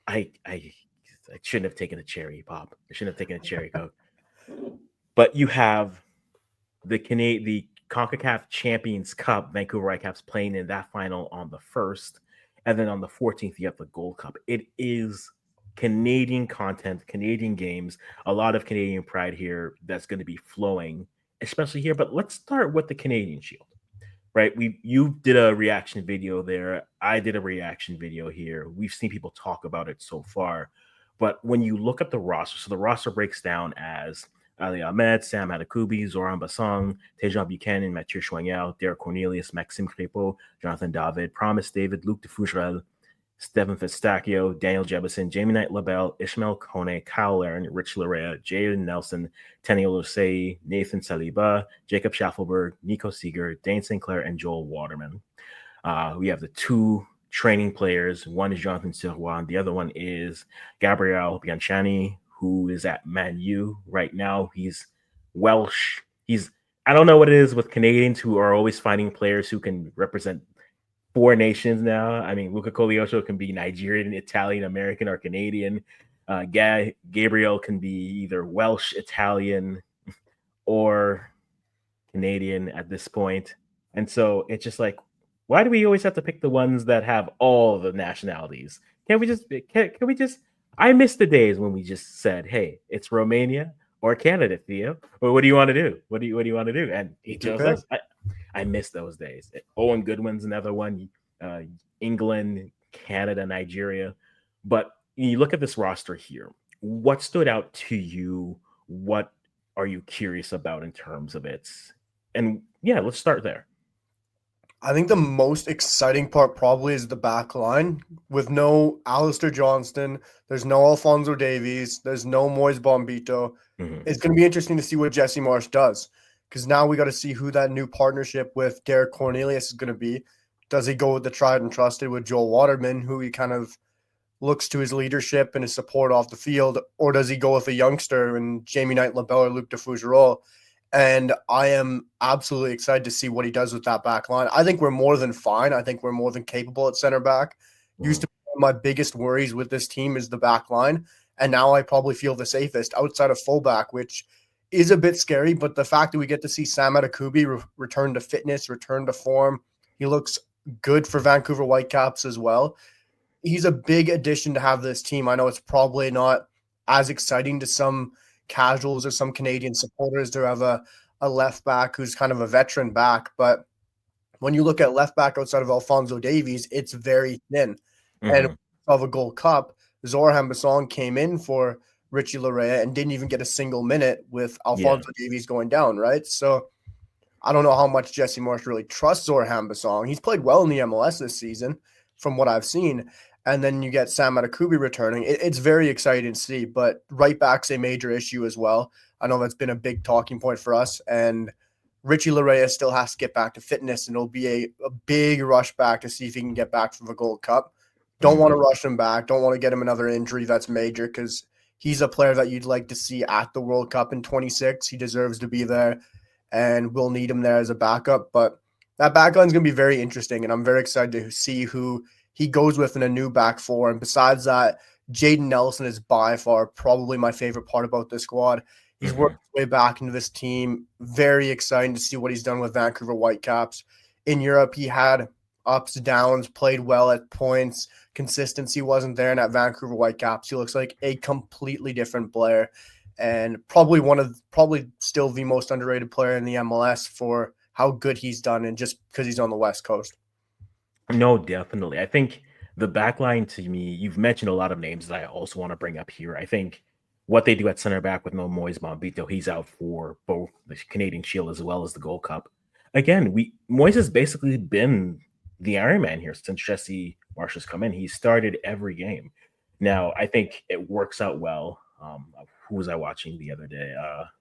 I shouldn't have taken a cherry pop. I shouldn't have taken a cherry coke. But you have the CONCACAF Champions Cup, Vancouver Whitecaps playing in that final on the 1st, and then on the 14th you have the Gold Cup. It is Canadian content, Canadian games, a lot of Canadian pride here that's going to be flowing, especially here. But let's start with the Canadian Shield, right? You did a reaction video there. I did a reaction video here. We've seen people talk about it so far. But when you look at the roster, so the roster breaks down as Ali Ahmed, Sam Adekubi, Zoran Basong, Tejan Buchanan, Mathieu Choignard, Derek Cornelius, Maxime Crépeau, Jonathan David, Promise David, Luc de Fougerel, Stephen Fistacchio, Daniel Jebison, Jamie Knight LaBelle, Ishmael Kone, Kyle Larin, Rich Larea, Jaden Nelson, Tenny Lusei, Nathan Saliba, Jacob Schaffelberg, Nico Seeger, Dane Sinclair, and Joel Waterman. We have the two training players. One is Jonathan Sirois, and the other one is Gabriel Bianchani, who is at Man U right now. He's Welsh. I don't know what it is with Canadians who are always finding players who can represent 4 nations now. I mean, Luca Colioso can be Nigerian, Italian, American, or Canadian. Gabriel can be either Welsh, Italian, or Canadian at this point. And so it's just like, why do we always have to pick the ones that have all the nationalities? Can we just I miss the days when we just said, hey, it's Romania or Canada, Theo. Or what do you want to do? What do you want to do? And he chose us. I miss those days. Owen Goodwin's another one. England, Canada, Nigeria. But you look at this roster here. What stood out to you? What are you curious about in terms of it? And yeah, let's start there. I think the most exciting part probably is the back line. With no Alistair Johnston, there's no Alfonso Davies, there's no Moise Bombito. Mhm. It's going to be interesting to see what Jesse Marsh does, because now we got to see who that new partnership with Derek Cornelius is going to be. Does he go with the tried and trusted with Joel Waterman, who he kind of looks to his leadership and his support off the field, or does he go with a youngster and Jamie Knight LaBelle or Luc de Fougerolles? And I am absolutely excited to see what he does with that back line. I think we're more than fine. I think we're more than capable at center back. Used to be one of my biggest worries with this team is the back line. And now I probably feel the safest outside of fullback, which is a bit scary. But the fact that we get to see Sam Adekubi return to fitness, return to form, he looks good for Vancouver Whitecaps as well. He's a big addition to have this team. I know it's probably not as exciting to some casuals or some Canadian supporters to have a left back who's kind of a veteran back. But when you look at left back outside of Alfonso Davies, it's very thin. Mm-hmm. And of a Gold Cup, Zoran Basong came in for Richie Larea and didn't even get a single minute with Alfonso Davies going down, right? So I don't know how much Jesse Marsh really trusts Zoran Basong. He's played well in the MLS this season from what I've seen. And then you get Sam Adekubi returning. It's very exciting to see, but right back's a major issue as well. I know that's been a big talking point for us. And Richie Larea still has to get back to fitness, and it'll be a big rush back to see if he can get back from the Gold Cup. Don't want to rush him back. Don't want to get him another injury that's major, because he's a player that you'd like to see at the World Cup in 26. He deserves to be there, and we'll need him there as a backup. But that back line's going to be very interesting, and I'm very excited to see who he goes with in a new back four. And besides that, Jaden Nelson is by far probably my favorite part about this squad. He's worked his way back into this team. Very exciting to see what he's done with Vancouver Whitecaps. In Europe, he had ups, downs, played well at points. Consistency wasn't there. And at Vancouver Whitecaps, he looks like a completely different player, and probably still the most underrated player in the MLS for how good he's done, and just because he's on the West Coast. No, definitely. I think the backline to me, you've mentioned a lot of names that I also want to bring up here. I think what they do at center back with no Moise Bombito, he's out for both the Canadian Shield as well as the Gold Cup. Again, Moise has basically been the Iron Man here since Jesse Marsh has come in. He started every game. Now, I think it works out well. Who was I watching the other day?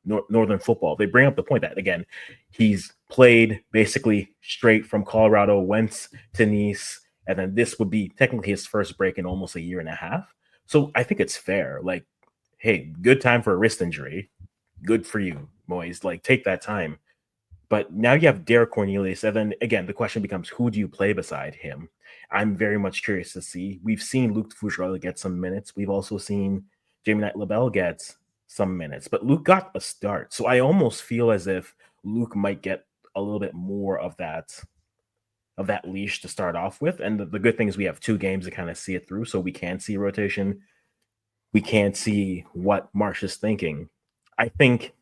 Northern Football. They bring up the point that, again, he's played basically straight from Colorado, went to Nice, and then this would be technically his first break in almost a year and a half. So I think it's fair. Like, hey, good time for a wrist injury. Good for you, Moise. Like, take that time. But now you have Derek Cornelius, and then again, the question becomes, who do you play beside him? I'm very much curious to see. We've seen Luke Fujrala get some minutes. We've also seen Jamie Knight LaBelle get some minutes, but Luke got a start. So I almost feel as if Luke might get a little bit more of that leash to start off with. And the good thing is we have 2 games to kind of see it through, so we can see rotation. We can see what Marsh is thinking. I think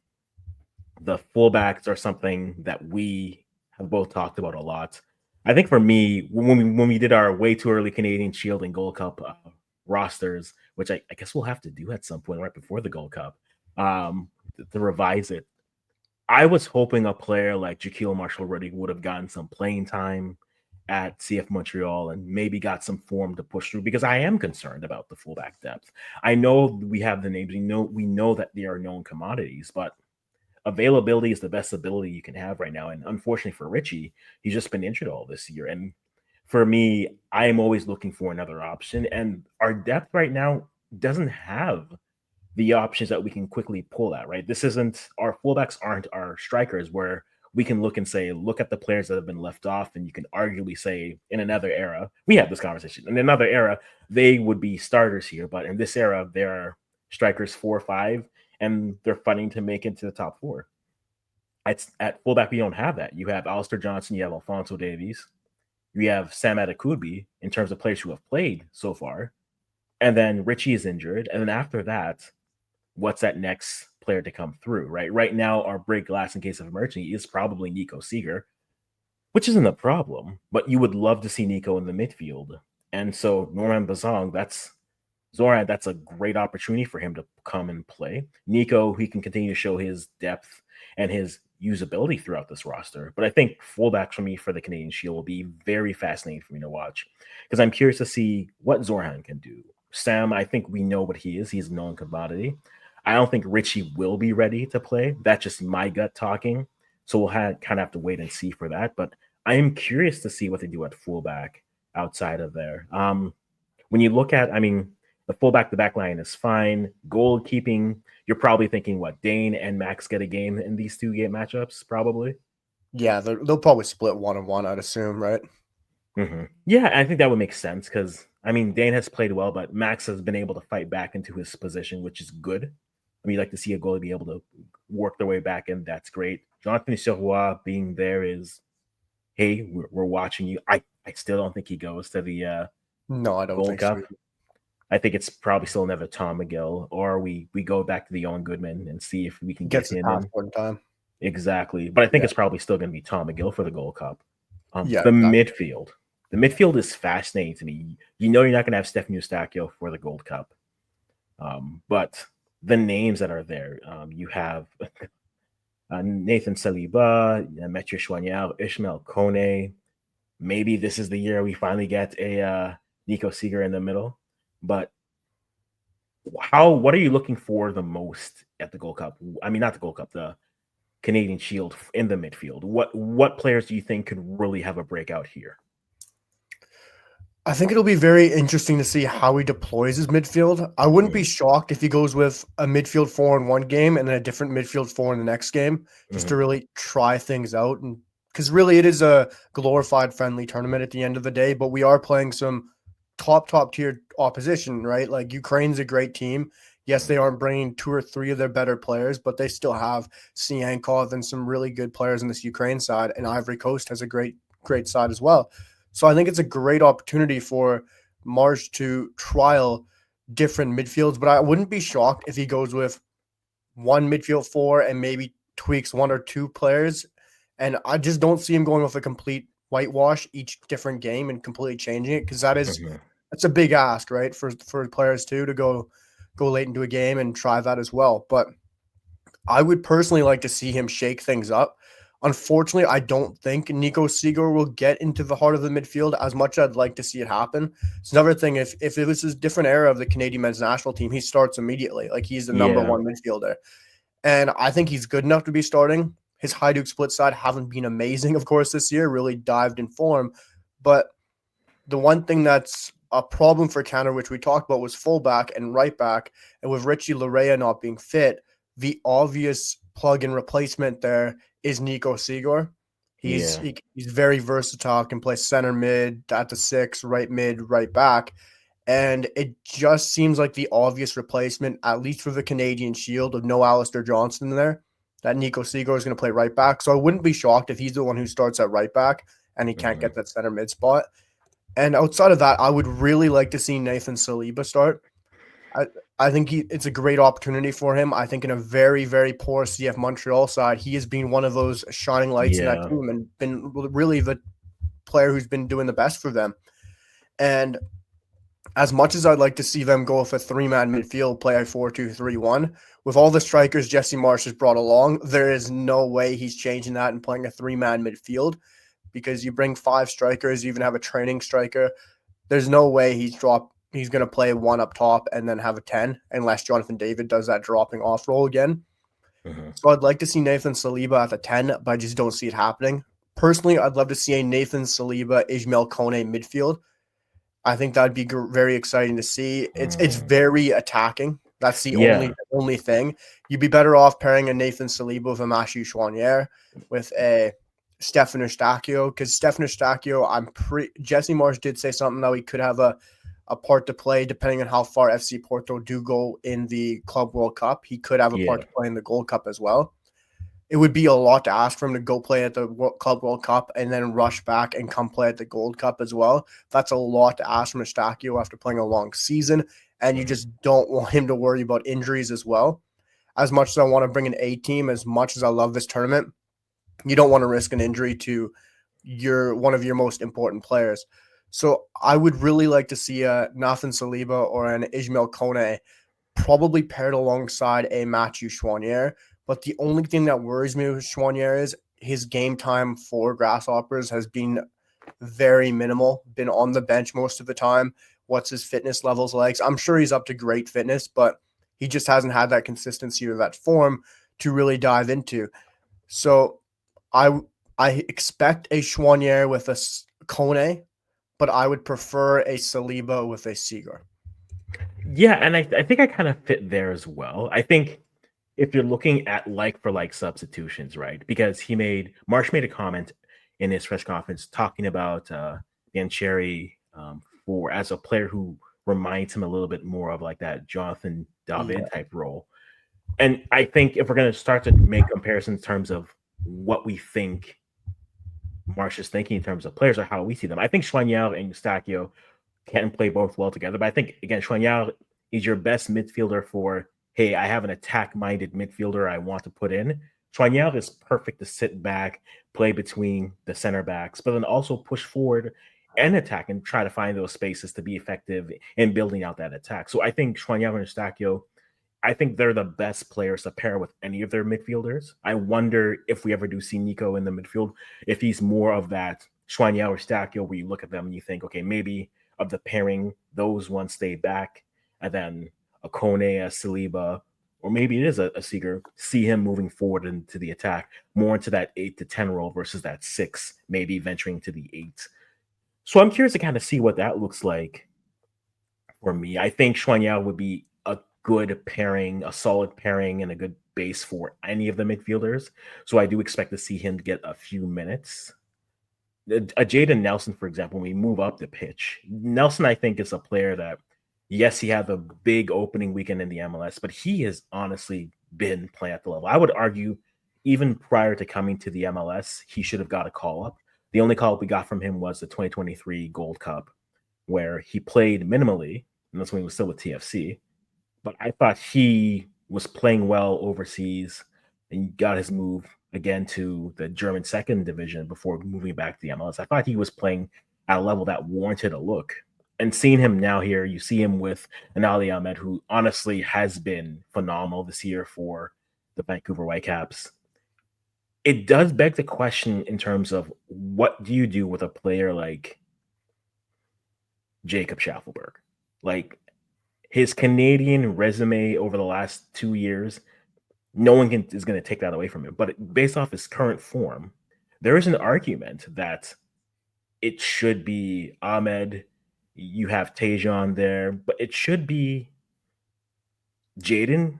the fullbacks are something that we have both talked about a lot. I think for me, when we did our way too early Canadian Shield and Gold Cup rosters, which I guess we'll have to do at some point right before the Gold Cup, to revise it. I was hoping a player like Jaquil Marshall-Rutty would have gotten some playing time at CF Montreal and maybe got some form to push through, because I am concerned about the fullback depth. I know we have the names, we know that they are known commodities, but availability is the best ability you can have right now. And unfortunately for Richie, he's just been injured all this year. And for me, I am always looking for another option. And our depth right now doesn't have the options that we can quickly pull at, right? This isn't, our fullbacks aren't our strikers where we can look and say, look at the players that have been left off. And you can arguably say in another era, we had this conversation, in another era, they would be starters here. But in this era, there are strikers 4 or 5, and they're fighting to make it to the top 4. At fullback, we don't have that. You have Alistair Johnson, you have Alfonso Davies, you have Sam Adekugbe in terms of players who have played so far. And then Richie is injured. And then after that, what's that next player to come through, right? Right now, our break glass in case of emergency is probably Nico Seeger, which isn't a problem, but you would love to see Nico in the midfield. And so Norman Bazong, Zoran, that's a great opportunity for him to come and play. Nico, he can continue to show his depth and his usability throughout this roster. But I think fullbacks for me for the Canadian Shield will be very fascinating for me to watch, because I'm curious to see what Zoran can do. Sam, I think we know what he is. He's a known commodity. I don't think Richie will be ready to play. That's just my gut talking. So we'll kind of have to wait and see for that. But I am curious to see what they do at fullback outside of there. When you look at, I mean, the fullback, the back line is fine. Goalkeeping, you're probably thinking what, Dane and Max get a game in these 2 game matchups, probably. Yeah, they'll probably split 1-1, I'd assume, right? Yeah, I think that would make sense because, I mean, Dane has played well, but Max has been able to fight back into his position, which is good. I mean, you like to see a goalie be able to work their way back in. That's great. Jonathan Sirois being there is, hey, we're watching you. I still don't think he goes to the No, I don't Gold think Cup. so. I think it's probably still another Tom McGill, or we go back to the Owen Goodman and see if we can Gets get his him in. passport in time. Exactly. But I think it's probably still going to be Tom McGill for the Gold Cup. Yeah, The exactly. midfield. The midfield is fascinating to me. You know you're not going to have Stephen Eustachio for the Gold Cup. But the names that are there, you have Nathan Saliba, Mathieu Chouanière, Ishmael Kone. Maybe this is the year we finally get a Nico Seeger in the middle. But what are you looking for the most at the Gold Cup? I mean, not the Gold Cup, the Canadian Shield in the midfield. What players do you think could really have a breakout here? I think it'll be very interesting to see how he deploys his midfield. I wouldn't be shocked if he goes with a midfield 4 in one game and then a different midfield 4 in the next game, just to really try things out. And because really it is a glorified friendly tournament at the end of the day, but we are playing some top tier opposition, right? Like Ukraine's a great team. Yes, they aren't bringing 2 or 3 of their better players, but they still have Siankov and some really good players on this Ukraine side, and Ivory Coast has a great side as well. So I think it's a great opportunity for Marsh to trial different midfields, but I wouldn't be shocked if he goes with one midfield 4 and maybe tweaks 1 or 2 players. And I just don't see him going with a complete whitewash each different game and completely changing it, because that's a big ask, right? For players too to go late into a game and try that as well. But I would personally like to see him shake things up. Unfortunately, I don't think Nico Seeger will get into the heart of the midfield as much as I'd like to see it happen. It's another thing. If it was a different era of the Canadian men's national team, he starts immediately. Like he's the number 1 midfielder. And I think he's good enough to be starting. His Hajduk split side haven't been amazing, of course, this year, really dived in form. But the one thing that's a problem for Canada, which we talked about, was fullback and right back. And with Richie Larea not being fit, the obvious plug-in replacement there is Nico Seager. Yeah. He's very versatile, can play center mid, at the 6, right mid, right back. And it just seems like the obvious replacement, at least for the Canadian Shield, of no Alistair Johnston there, that Nico Seager is going to play right back. So I wouldn't be shocked if he's the one who starts at right back and he can't Mhm. get that center mid spot. And outside of that, I would really like to see Nathan Saliba start. I, I think it's a great opportunity for him. I think in a very, very poor CF Montreal side, he has been one of those shining lights in that Yeah. team and been really the player who's been doing the best for them. And as much as I'd like to see them go with a 3-man midfield, play a 4-2-3-1, with all the strikers Jesse Marsh has brought along, there is no way he's changing that and playing a 3-man midfield, because you bring 5 strikers, you even have a training striker. There's no way he's going to play one up top and then have a 10 unless Jonathan David does that dropping off role again. Mhm. So I'd like to see Nathan Saliba at the 10, but I just don't see it happening. Personally, I'd love to see a Nathan Saliba, Ismail Kone midfield. I think that'd be very exciting to see. It's Mm. very attacking. That's the Yeah. only thing. You'd be better off pairing a Nathan Saliba with a Mathieu Chouanier, with a Stefan Eustachio, because Stefan Eustachio, Jesse Marsh did say something that he could have a part to play depending on how far FC Porto do go in the Club World Cup. He could have a part Yeah. to play in the Gold Cup as well. It would be a lot to ask for him to go play at the Club World Cup and then rush back and come play at the Gold Cup as well. That's a lot to ask from Eustachio after playing a long season, and you just don't want him to worry about injuries as well. As much as I want to bring an A team, as much as I love this tournament, you don't want to risk an injury to one of your most important players. So I would really like to see a Nathan Saliba or an Ismail Kone probably paired alongside a Mathieu Chouanier. But the only thing that worries me with Chouanier is his game time for Grasshoppers has been very minimal, been on the bench most of the time. What's his fitness levels like? I'm sure he's up to great fitness, but he just hasn't had that consistency or that form to really dive into. So I I expect a Chouanier with a Kone, but I would prefer a Saliba with a Seager. Yeah, and I think I kind of fit there as well. I think if you're looking at like for like substitutions, right? Because Marsh made a comment in his press conference talking about Yancheri for as a player who reminds him a little bit more of like that Jonathan David Yeah. type role. And I think if we're going to start to make comparisons in terms of what we think Marsh is thinking in terms of players or how we see them, I think Schwanyel and Eustachio can play both well together. But I think again, Schwanyel is your best midfielder for hey, I have an attack-minded midfielder I want to put in. Schwanyel is perfect to sit back, play between the center backs, but then also push forward and attack and try to find those spaces to be effective in building out that attack. So I think Schwanyel and Eustachio, I think they're the best players to pair with any of their midfielders. I wonder if we ever do see Nico in the midfield, if he's more of that Schwanyel or Eustachio where you look at them and you think, okay, maybe of the pairing, those ones stay back, and then a Kone, a Saliba, or maybe it is a Seager, see him moving forward into the attack, more into that 8 to 10 role versus that 6, maybe venturing to the 8. So I'm curious to kind of see what that looks like for me. I think Schwanyel would be a good pairing, a solid pairing, and a good base for any of the midfielders. So I do expect to see him get a few minutes. A Jaden Nelson, for example, when we move up the pitch, Nelson, I think, is a player that, yes, he had the big opening weekend in the MLS, but he has honestly been playing at the level. I would argue, even prior to coming to the MLS, he should have got a call up. The only call up we got from him was the 2023 Gold Cup, where he played minimally, and that's when he was still with TFC. But I thought he was playing well overseas and got his move again to the German second division before moving back to the MLS. I thought he was playing at a level that warranted a look. And seeing him now here, you see him with an Ali Ahmed, who honestly has been phenomenal this year for the Vancouver Whitecaps. It does beg the question in terms of what do you do with a player like Jacob Schaffelberg? Like his Canadian resume over the last 2 years, no one is going to take that away from him. But based off his current form, there is an argument that it should be Ahmed. You have Tejan there, but it should be Jaden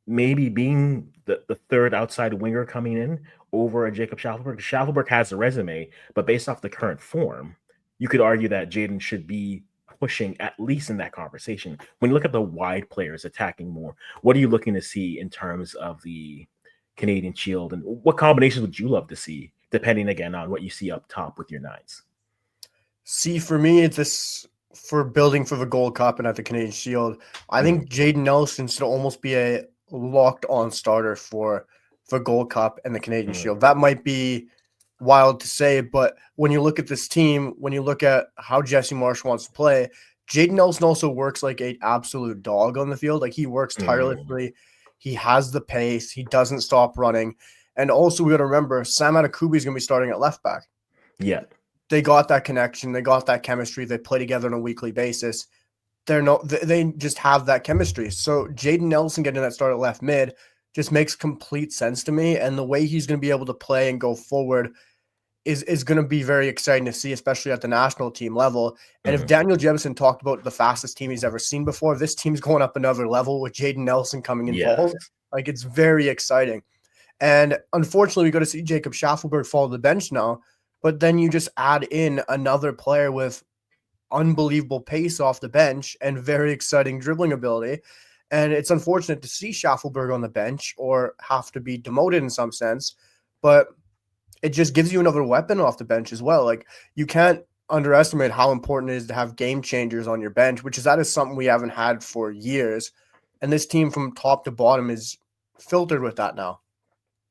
maybe being the third outside winger coming in over a Jacob Schaffelberg. Schaffelberg has a resume, but based off the current form, you could argue that Jaden should be pushing at least in that conversation. When you look at the wide players attacking more, what are you looking to see in terms of the Canadian Shield, and what combinations would you love to see, depending again on what you see up top with your nines? See, for me, it's this for building for the Gold Cup and at the Canadian Shield. I Mhm. think Jaden Nelson should almost be a locked on starter for Gold Cup and the Canadian Mhm. Shield. That might be wild to say, but when you look at this team, when you look at how Jesse Marsh wants to play, Jaden Nelson also works like an absolute dog on the field. Like he works Mhm. tirelessly. He has the pace. He doesn't stop running. And also, we got to remember Sam Atakubi is going to be starting at left back. Yeah. They got that connection. They got that chemistry. They play together on a weekly basis. They just have that chemistry. So Jaden Nelson getting that start at left mid just makes complete sense to me. And the way he's going to be able to play and go forward is going to be very exciting to see, especially at the national team level. And if Mhm. Daniel Jemison talked about the fastest team he's ever seen before, this team's going up another level with Jaden Nelson coming Yes. involved. Like it's very exciting. And unfortunately, we got to see Jacob Schaffelberg fall to the bench now. But then you just add in another player with unbelievable pace off the bench and very exciting dribbling ability. And it's unfortunate to see Schaffelberg on the bench or have to be demoted in some sense, but it just gives you another weapon off the bench as well. Like you can't underestimate how important it is to have game changers on your bench, that is something we haven't had for years. And this team from top to bottom is filtered with that now.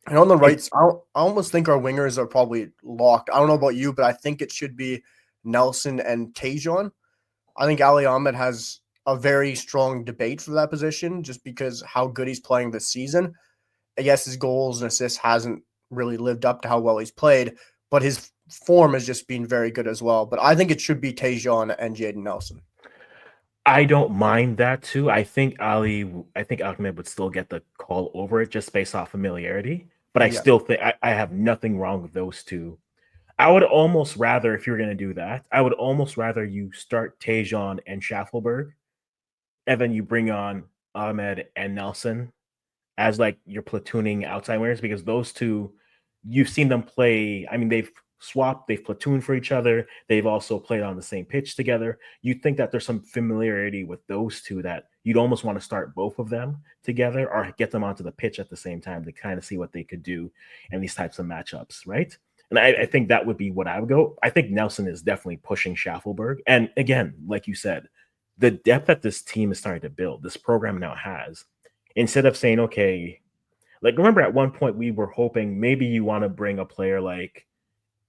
And on the It, rights, I almost think our wingers are probably locked. I don't know about you, but I think it should be Nelson and Tajon. I think Ali Ahmed has a very strong debate for that position just because how good he's playing this season. I guess his goals and assists hasn't really lived up to how well he's played, but his form has just been very good as well. But I think it should be Tajon and Jaden Nelson. I don't mind that too. I think Ahmed would still get the call over it just based off familiarity. But I Yeah. still think I have nothing wrong with those two. I would almost rather, if you're going to do that, I would almost rather you start Tejon and Schaffelberg, and then you bring on Ahmed and Nelson as like your platooning outside winners, because those two, you've seen them play. I mean, they've swapped, they've platooned for each other. They've also played on the same pitch together. You'd think that there's some familiarity with those two that you'd almost want to start both of them together or get them onto the pitch at the same time to kind of see what they could do in these types of matchups, right? And I think that would be what I would go. I think Nelson is definitely pushing Schaffelberg. And again, like you said, the depth that this team is starting to build, this program now has, instead of saying, okay, like remember at one point we were hoping maybe you want to bring a player like,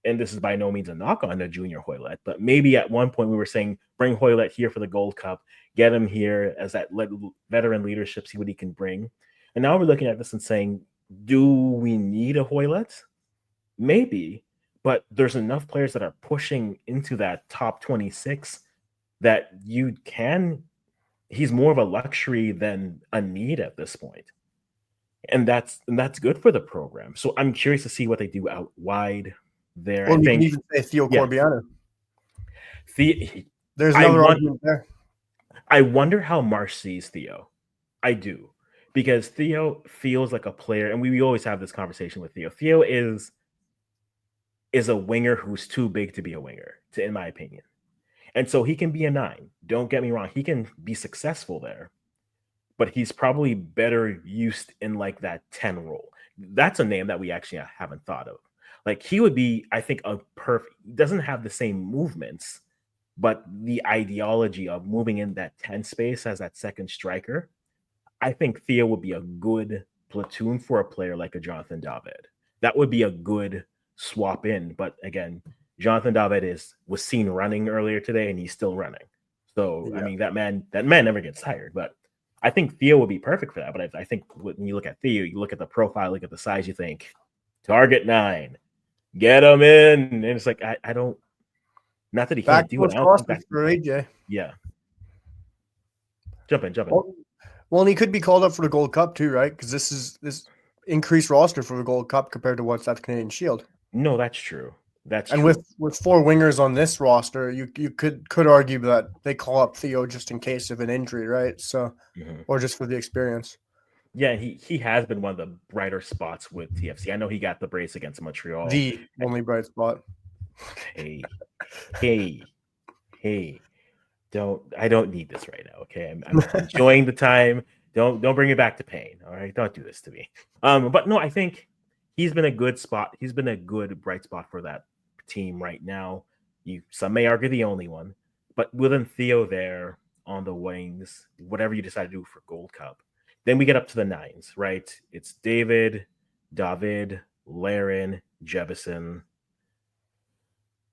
and this is by no means a knock on a junior Hoylett, but maybe at one point we were saying bring Hoylett here for the Gold Cup, get him here as that veteran leadership, see what he can bring. And now we're looking at this and saying, do we need a Hoylett? Maybe, but there's enough players that are pushing into that top 26 that you can. He's more of a luxury than a need at this point, and that's good for the program. So I'm curious to see what they do out wide there. I Well, you can think, even say Theo yeah, Corbiano. the There's I another want argument there. I wonder how Marsh sees Theo. I do, because Theo feels like a player, and we always have this conversation with Theo. Theo is a winger who's too big to be a winger, in my opinion. And so he can be a nine. Don't get me wrong. He can be successful there, but he's probably better used in like that 10 role. That's a name that we actually haven't thought of. Like he would be, I think, a perfect, doesn't have the same movements, but the ideology of moving in that 10 space as that second striker, I think Theo would be a good platoon for a player like a Jonathan David. That would be a good swap in. But again, Jonathan David was seen running earlier today, and he's still running. So I Yeah. mean, that man never gets tired. But I think Theo would be perfect for that. But I think when you look at Theo, you look at the profile, look at the size, you think target 9, get him in, and it's like I don't. Not that he Back can't do to it. his I don't think roster that. for AJ. Yeah, jump in, jump in. Well, and he could be called up for the Gold Cup too, right? Because this increased roster for the Gold Cup compared to what's at the Canadian Shield. No, that's true. That's And true. with four wingers on this roster, you could argue that they call up Theo just in case of an injury, right? So, Mhm. or just for the experience. Yeah, he has been one of the brighter spots with TFC. I know he got the brace against Montreal. The only bright spot. Hey, hey, hey! I don't need this right now. Okay, I'm enjoying the time. Don't bring me back to pain. All right, don't do this to me. But no, I think he's been a good spot. He's been a good bright spot for that team right now. Some may argue the only one, but within Theo there on the wings, whatever you decide to do for Gold Cup, then we get up to the nines, right? It's David, Laren, Jebison.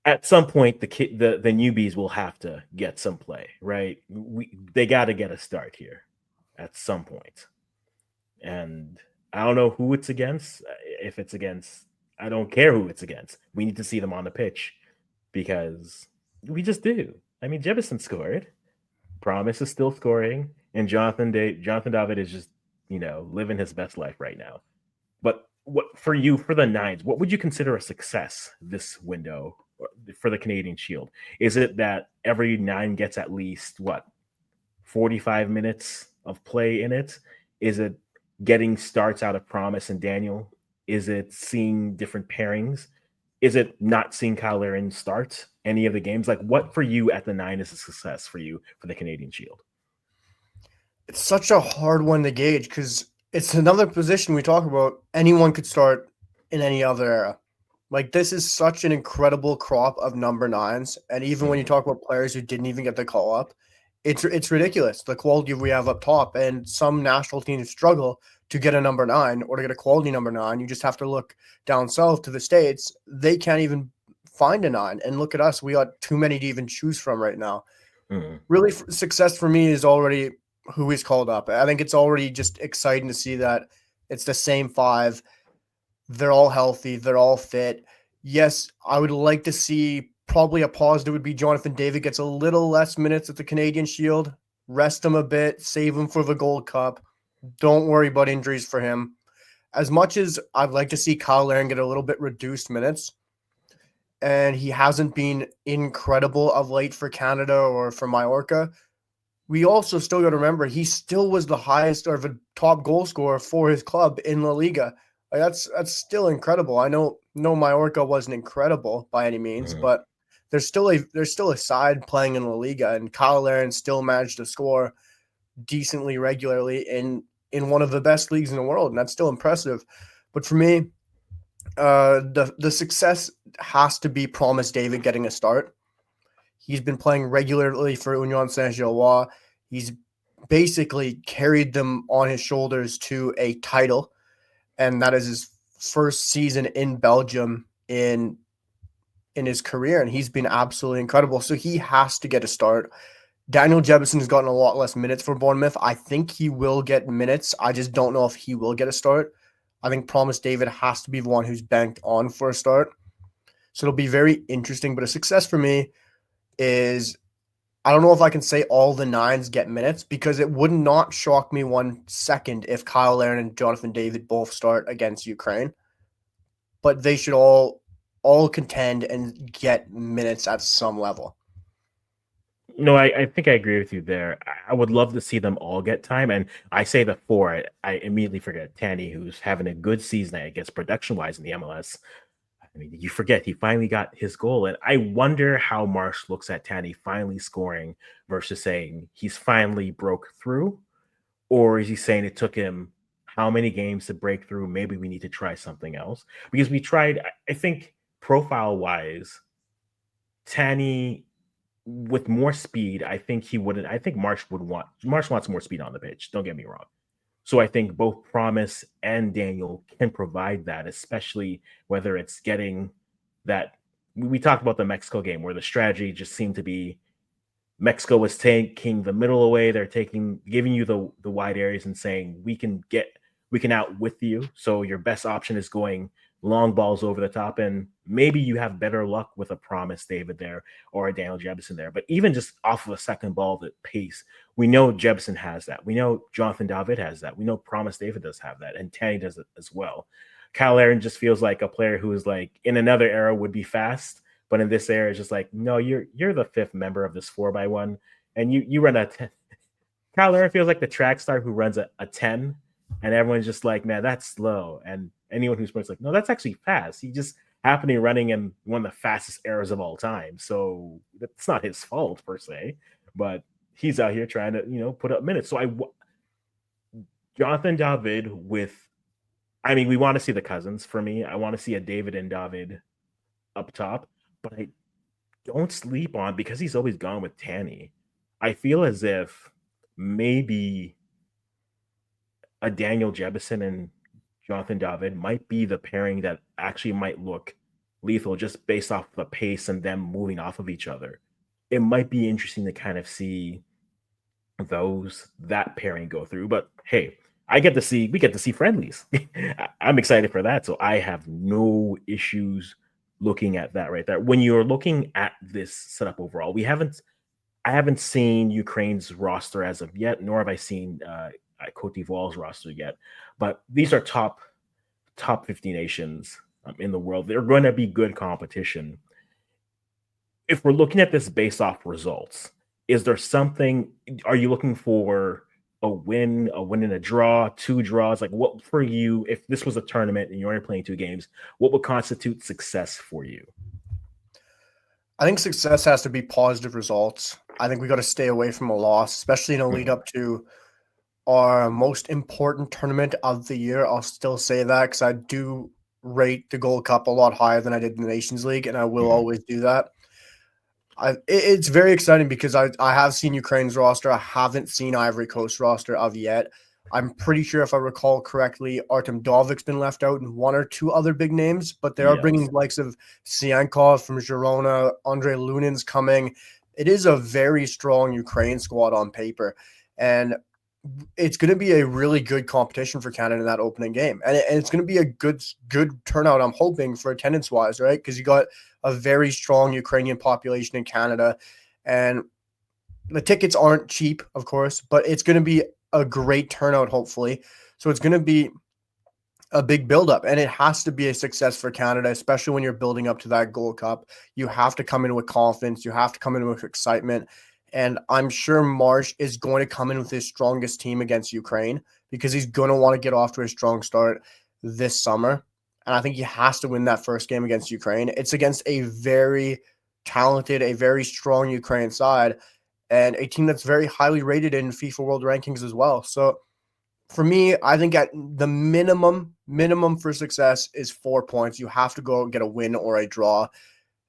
At some point, the newbies will have to get some play, right? They got to get a start here at some point, and I don't know who it's against. If it's against, I don't care who it's against. We need to see them on the pitch because we just do. I mean, Jefferson scored. Promise is still scoring, and Jonathan David is just living his best life right now. But what for you for the nines? What would you consider a success this window for the Canadian Shield? Is it that every nine gets at least 45 minutes of play in it? Is it getting starts out of Promise and Daniel? Is it seeing different pairings? Is it not seeing Kyle Laren start any of the games? Like, what for you at the nine is a success for you for the Canadian Shield? It's such a hard one to gauge because it's another position we talk about. Anyone could start in any other era. Like, this is such an incredible crop of number nines. And even when you talk about players who didn't even get the call up, it's ridiculous, the quality we have up top. And some national teams struggle to get a number nine or to get a quality number nine. You just have to look down south to the States. They can't even find a nine. And look at us. We got too many to even choose from right now. Really, success for me is already who he's called up. I think it's already just exciting to see that it's the same five. They're all healthy. They're all fit. Yes, I would like to see probably a positive would be Jonathan David gets a little less minutes at the Canadian Shield. Rest him a bit. Save him for the Gold Cup. Don't worry about injuries for him. As much as I'd like to see Kyle Laren get a little bit reduced minutes, and he hasn't been incredible of late for Canada or for Mallorca, we also still got to remember he still was the highest or the top goal scorer for his club in La Liga. Like, that's still incredible. I know Mallorca wasn't incredible by any means, but there's still a side playing in La Liga, and Kyle Laren still managed to score decently regularly in one of the best leagues in the world, and that's still impressive. But for me, the success has to be Promise David getting a start. He's been playing regularly for Union Saint-Gilloise. He's basically carried them on his shoulders to a title, and that is his first season in Belgium in his career, and he's been absolutely incredible. So he has to get a start. Daniel Jebison has gotten a lot less minutes for Bournemouth. I think he will get minutes. I just don't know if he will get a start. I think Promise David has to be the one who's banked on for a start. So it'll be very interesting, but a success for me is, I don't know if I can say all the nines get minutes, because it would not shock me 1 second if Kyle Laren and Jonathan David both start against Ukraine. But they should all contend and get minutes at some level. No, I think I agree with you there. I would love to see them all get time. And I say the four, I immediately forget Tanny, who's having a good season, I guess, production-wise in the MLS. I mean, you forget he finally got his goal. And I wonder how Marsh looks at Tanny finally scoring versus saying he's finally broke through. Or is he saying it took him how many games to break through? Maybe we need to try something else. Because we tried, I think, profile-wise, Tanny with more speed, I think he wouldn't. I think Marsh wants more speed on the pitch. Don't get me wrong. So I think both Promise and Daniel can provide that, especially whether it's getting that. We talked about the Mexico game where the strategy just seemed to be Mexico was taking the middle away. They're giving you the wide areas and saying we can out with you. So your best option is going long balls over the top, and maybe you have better luck with a Promise David there or a Daniel Jebison there. But even just off of a second ball, the pace, we know Jebison has that. We know Jonathan David has that. We know Promise David does have that, and Tanny does it as well. Kyle Laren just feels like a player who is like in another era would be fast, but in this era, it's just like, no, you're the fifth member of this 4x1, and you run a 10. Kyle Laren feels like the track star who runs a 10 and everyone's just like, man, that's slow. And anyone who's like, no, that's actually fast. He just happened to be running in one of the fastest eras of all time. So that's not his fault per se, but he's out here trying to, put up minutes. So Jonathan David I mean, we want to see the cousins for me. I want to see a David and David up top, but I don't sleep on because he's always gone with Tanny. I feel as if maybe a Daniel Jebison and Jonathan David might be the pairing that actually might look lethal just based off the pace and them moving off of each other. It might be interesting to kind of see that pairing go through. But hey, we get to see friendlies. I'm excited for that. So I have no issues looking at that right there. When you're looking at this setup overall, I haven't seen Ukraine's roster as of yet, nor have I seen Cote d'Ivoire's roster yet. But these are top 50 nations in the world. They're going to be good competition. If we're looking at this based off results, is there something? Are you looking for a win and a draw, two draws? Like, what for you? If this was a tournament and you're only playing two games, what would constitute success for you? I think success has to be positive results. I think we got to stay away from a loss, especially in a lead up to our most important tournament of the year. I'll still say that because I do rate the Gold Cup a lot higher than I did in the Nations League, and I will always do that. It's very exciting because I have seen Ukraine's roster. I haven't seen Ivory Coast roster of yet. I'm pretty sure, if I recall correctly, Artem Dovic's been left out and one or two other big names, but they are bringing the likes of Siankov from Girona, Andre Lunin's coming. It is a very strong Ukraine squad on paper, and it's going to be a really good competition for Canada in that opening game. And it's going to be a good turnout, I'm hoping, for attendance-wise, right? Because you got a very strong Ukrainian population in Canada, and the tickets aren't cheap, of course, but it's going to be a great turnout, hopefully. So it's going to be a big buildup, and it has to be a success for Canada, especially when you're building up to that Gold Cup. You have to come in with confidence. You have to come in with excitement. And I'm sure Marsh is going to come in with his strongest team against Ukraine because he's going to want to get off to a strong start this summer. And I think he has to win that first game against Ukraine. It's against a very talented, a very strong Ukraine side, and a team that's very highly rated in FIFA World Rankings as well. So for me, I think at the minimum for success is 4 points. You have to go get a win or a draw.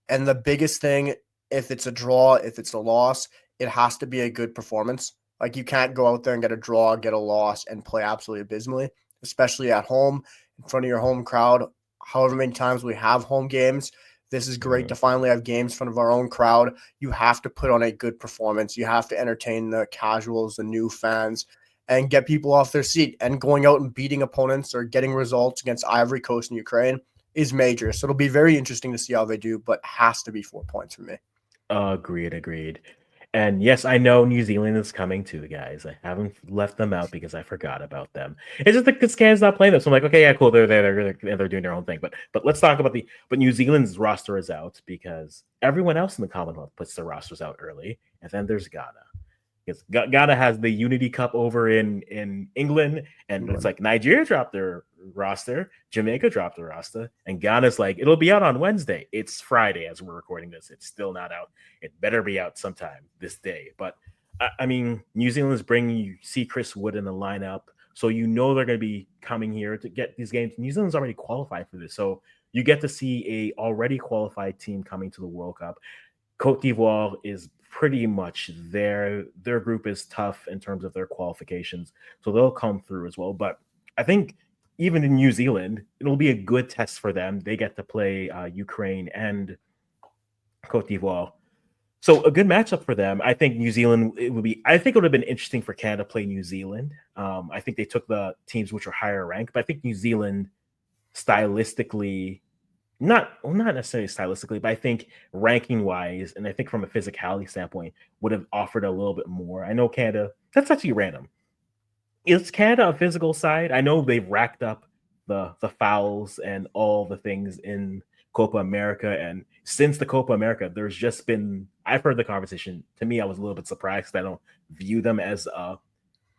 And the biggest thing, if it's a draw, if it's a loss, it has to be a good performance. Like, you can't go out there and get a draw, get a loss, and play absolutely abysmally, especially at home in front of your home crowd. However many times we have home games, this is great to finally have games in front of our own crowd. You have to put on a good performance. You have to entertain the casuals, the new fans, and get people off their seat. And going out and beating opponents or getting results against Ivory Coast and Ukraine is major. So it'll be very interesting to see how they do, but has to be 4 points for me. Agreed. And yes, I know New Zealand is coming too, guys. I haven't left them out because I forgot about them. It's just because Canada's not playing them. So I'm like, okay, yeah, cool. They're there. They're doing their own thing. But let's talk about but New Zealand's roster is out because everyone else in the Commonwealth puts their rosters out early. And then there's Ghana. Because Ghana has the Unity Cup over in England, and it's like Nigeria dropped their roster, Jamaica dropped their roster, and Ghana's like, it'll be out on Wednesday. It's Friday as we're recording this. It's still not out. It better be out sometime this day. But I mean, New Zealand's bringing you see Chris Wood in the lineup, so you know they're going to be coming here to get these games. New Zealand's already qualified for this, so you get to see a already qualified team coming to the World Cup. Cote d'Ivoire is pretty much there. Their group is tough in terms of their qualifications, so they'll come through as well. But I think even in New Zealand, it'll be a good test for them. They get to play Ukraine and Cote d'Ivoire, so a good matchup for them. I think New Zealand, I think it would have been interesting for Canada to play New Zealand. I think they took the teams which are higher ranked, but I think New Zealand stylistically, not necessarily stylistically, but I think ranking wise, and I think from a physicality standpoint, would have offered a little bit more. I know Canada, that's actually random. Is Canada a physical side? I know they've racked up the fouls and all the things in Copa America, and since the Copa America, there's just been, I've heard the conversation. To me, I was a little bit surprised. I don't view them as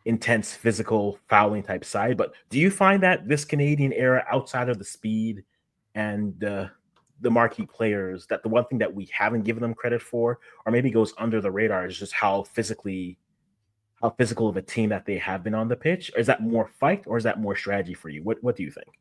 intense physical fouling type side. But do you find that this Canadian era, outside of the speed and the marquee players, that the one thing that we haven't given them credit for, or maybe goes under the radar, is just how physical of a team that they have been on the pitch? Or is that more fight, or is that more strategy for you? What do you think?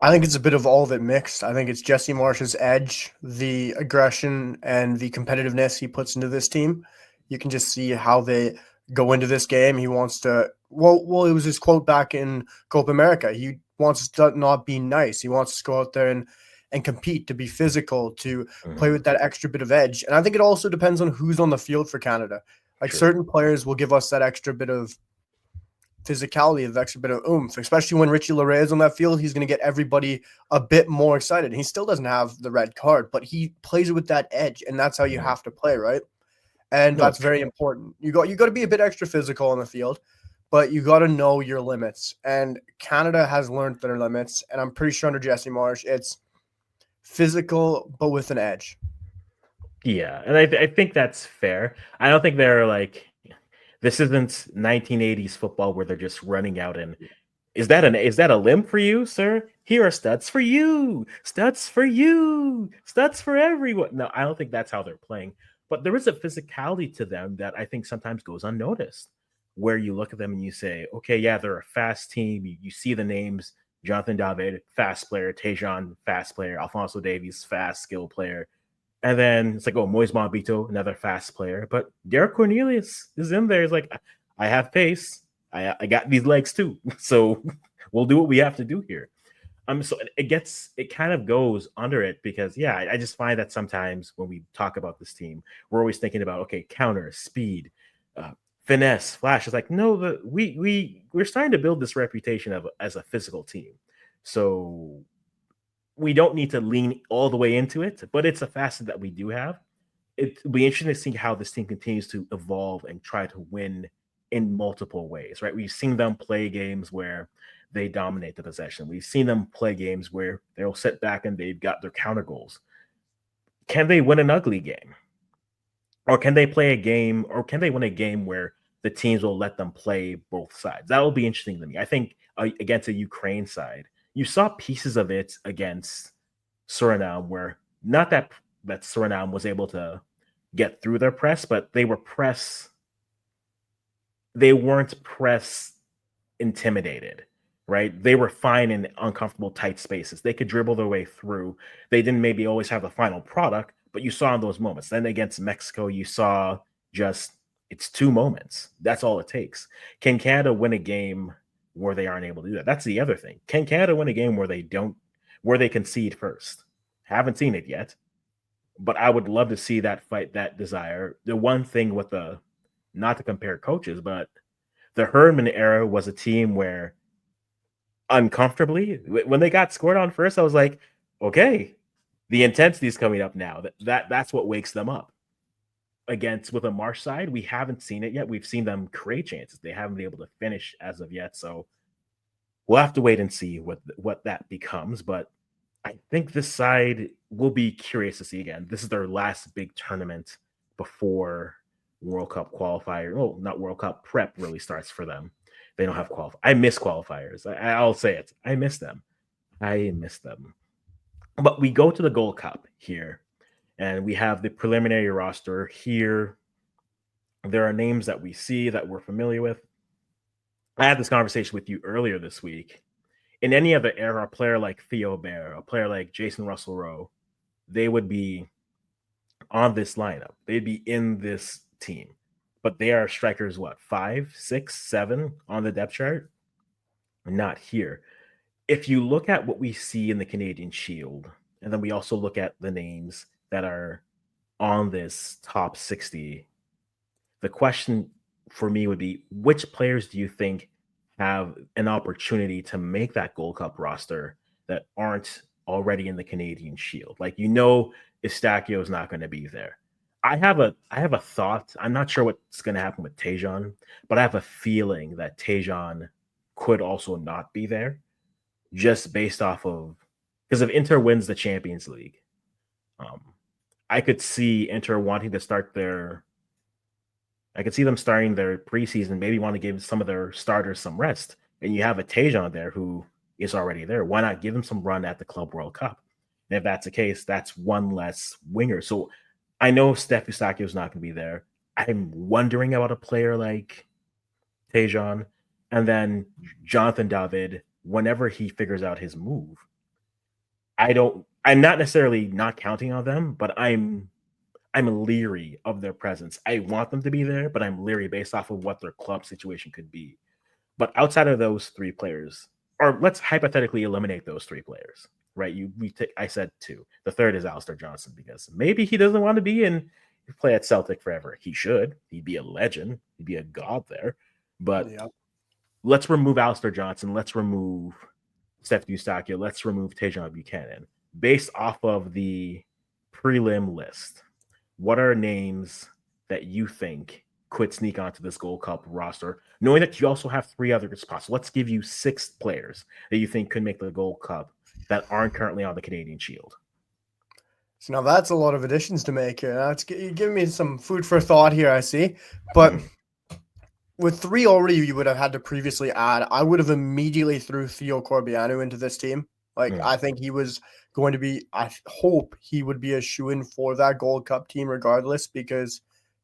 I think it's a bit of all of it mixed. I think it's Jesse Marsh's edge, the aggression, and the competitiveness he puts into this team. You can just see how they go into this game. He wants to. Well, it was his quote back in Copa America. He wants to not be nice. He wants to go out there and compete, to be physical, to play with that extra bit of edge. And I think it also depends on who's on the field for Canada. Like True. certain players will give us that extra bit of physicality, the extra bit of oomph, especially when Richie Laryea is on that field. He's going to get everybody a bit more excited. He still doesn't have the red card, but he plays it with that edge, and that's how you have to play, right? And No, that's very important. You got to be a bit extra physical on the field, but you got to know your limits. And Canada has learned their limits, and I'm pretty sure under Jesse Marsh, it's physical but with an edge. yeah, and I think that's fair. I don't think they're like, this isn't 1980s football where they're just running out and is that a limb for you, sir? Here are studs for you, studs for you, studs for everyone. No, I don't think that's how they're playing. But there is a physicality to them that I think sometimes goes unnoticed, where you look at them and you say, okay, yeah, they're a fast team. You see the names: Jonathan David, fast player; Tejan, fast player; Alfonso Davies, fast skill player. And then it's like, oh, Moise Mambito, another fast player. But Derek Cornelius is in there. He's like, I have pace. I got these legs too. So we'll do what we have to do here. So it kind of goes under it because, yeah, I just find that sometimes when we talk about this team, we're always thinking about, okay, counter, speed, uh, finesse, flash. It's like, no, we're starting to build this reputation as a physical team. So we don't need to lean all the way into it, but it's a facet that we do have. It'll be interesting to see how this team continues to evolve and try to win in multiple ways, right? We've seen them play games where they dominate the possession. We've seen them play games where they'll sit back and they've got their counter goals. Can they win an ugly game? Or can they play a game, or can they win a game where the teams will let them play both sides? That will be interesting to me. I think against a Ukraine side, you saw pieces of it against Suriname, where not that Suriname was able to get through their press, but they weren't press intimidated, right? They were fine in uncomfortable tight spaces. They could dribble their way through. They didn't maybe always have the final product, but you saw in those moments. Then against Mexico, you saw just it's 2 moments. That's all it takes. Can Canada win a game where they aren't able to do that? That's the other thing. Can Canada win a game where they concede first? Haven't seen it yet, but I would love to see that fight, that desire. The one thing with the, not to compare coaches, but the Herdman era was a team where uncomfortably, when they got scored on first, I was like, okay, the intensity is coming up now. That's what wakes them up. Against with a Marsh side, we haven't seen it yet. We've seen them create chances. They haven't been able to finish as of yet. So we'll have to wait and see what that becomes. But I think this side will be curious to see again. This is their last big tournament before World Cup qualifier. Oh, not World Cup prep really starts for them. They don't have I miss qualifiers. I'll say it. I miss them. I miss them. But we go to the Gold Cup here, and we have the preliminary roster here. There are names that we see that we're familiar with. I had this conversation with you earlier this week. In any other era, a player like Theo Bear, a player like Jason Russell Rowe, they would be on this lineup. They'd be in this team. But they are strikers, what, 5, 6, 7 on the depth chart? Not here. If you look at what we see in the Canadian Shield, and then we also look at the names that are on this top 60, the question for me would be, which players do you think have an opportunity to make that Gold Cup roster that aren't already in the Canadian Shield? Like, Eustachio is not going to be there. I have a thought. I'm not sure what's going to happen with Tejan, but I have a feeling that Tejan could also not be there, just based off of, because if Inter wins the Champions League, um, I could see Inter wanting to start I could see them starting their preseason, maybe want to give some of their starters some rest. And you have a Tejan there who is already there. Why not give him some run at the Club World Cup? And if that's the case, that's one less winger. So I know Steph Eustakio is not going to be there. I'm wondering about a player like Tejan, and then Jonathan David, whenever he figures out his move. I'm not necessarily not counting on them, but I'm leery of their presence. I want them to be there, but I'm leery based off of what their club situation could be. But outside of those three players, or let's hypothetically eliminate those three players, right? I said two. The third is Alistair Johnson because maybe he doesn't want to be in play at Celtic forever. He should. He'd be a legend. He'd be a god there. But let's remove Alistair Johnson. Let's remove Steph Eustakio. Let's remove Tejan Buchanan. Based off of the prelim list, what are names that you think could sneak onto this Gold Cup roster, knowing that you also have three other spots? Let's give you 6 players that you think could make the Gold Cup that aren't currently on the Canadian Shield. So now that's a lot of additions to make here. You're giving me some food for thought here, I see. But with 3 already you would have had to previously add, I would have immediately threw Theo Corbianu into this team. I think he was going to be, I hope he would be a shoo-in for that Gold Cup team regardless, because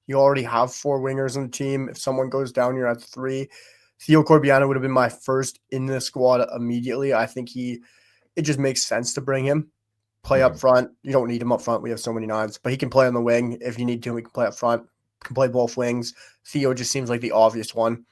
you already have 4 wingers on the team. If someone goes down, you're at 3. Theo Corbianu would have been my first in the squad immediately. I think it just makes sense to bring him. Play up front. You don't need him up front. We have so many knives, but he can play on the wing. If you need to, we can play up front. Can play both wings. Theo just seems like the obvious one.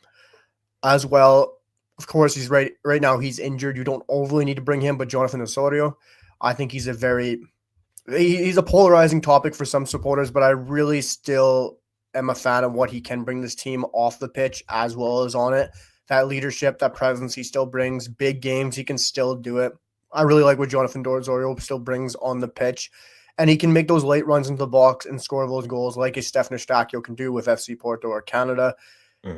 As well, of course, he's right now he's injured. You don't overly need to bring him, but Jonathan Osorio, I think he's a polarizing topic for some supporters, but I really still am a fan of what he can bring this team off the pitch as well as on it. That leadership, that presence he still brings. Big games, he can still do it. I really like what Jonathan Osorio still brings on the pitch. And he can make those late runs into the box and score those goals like a Stephen Eustakio can do with FC Porto or Canada.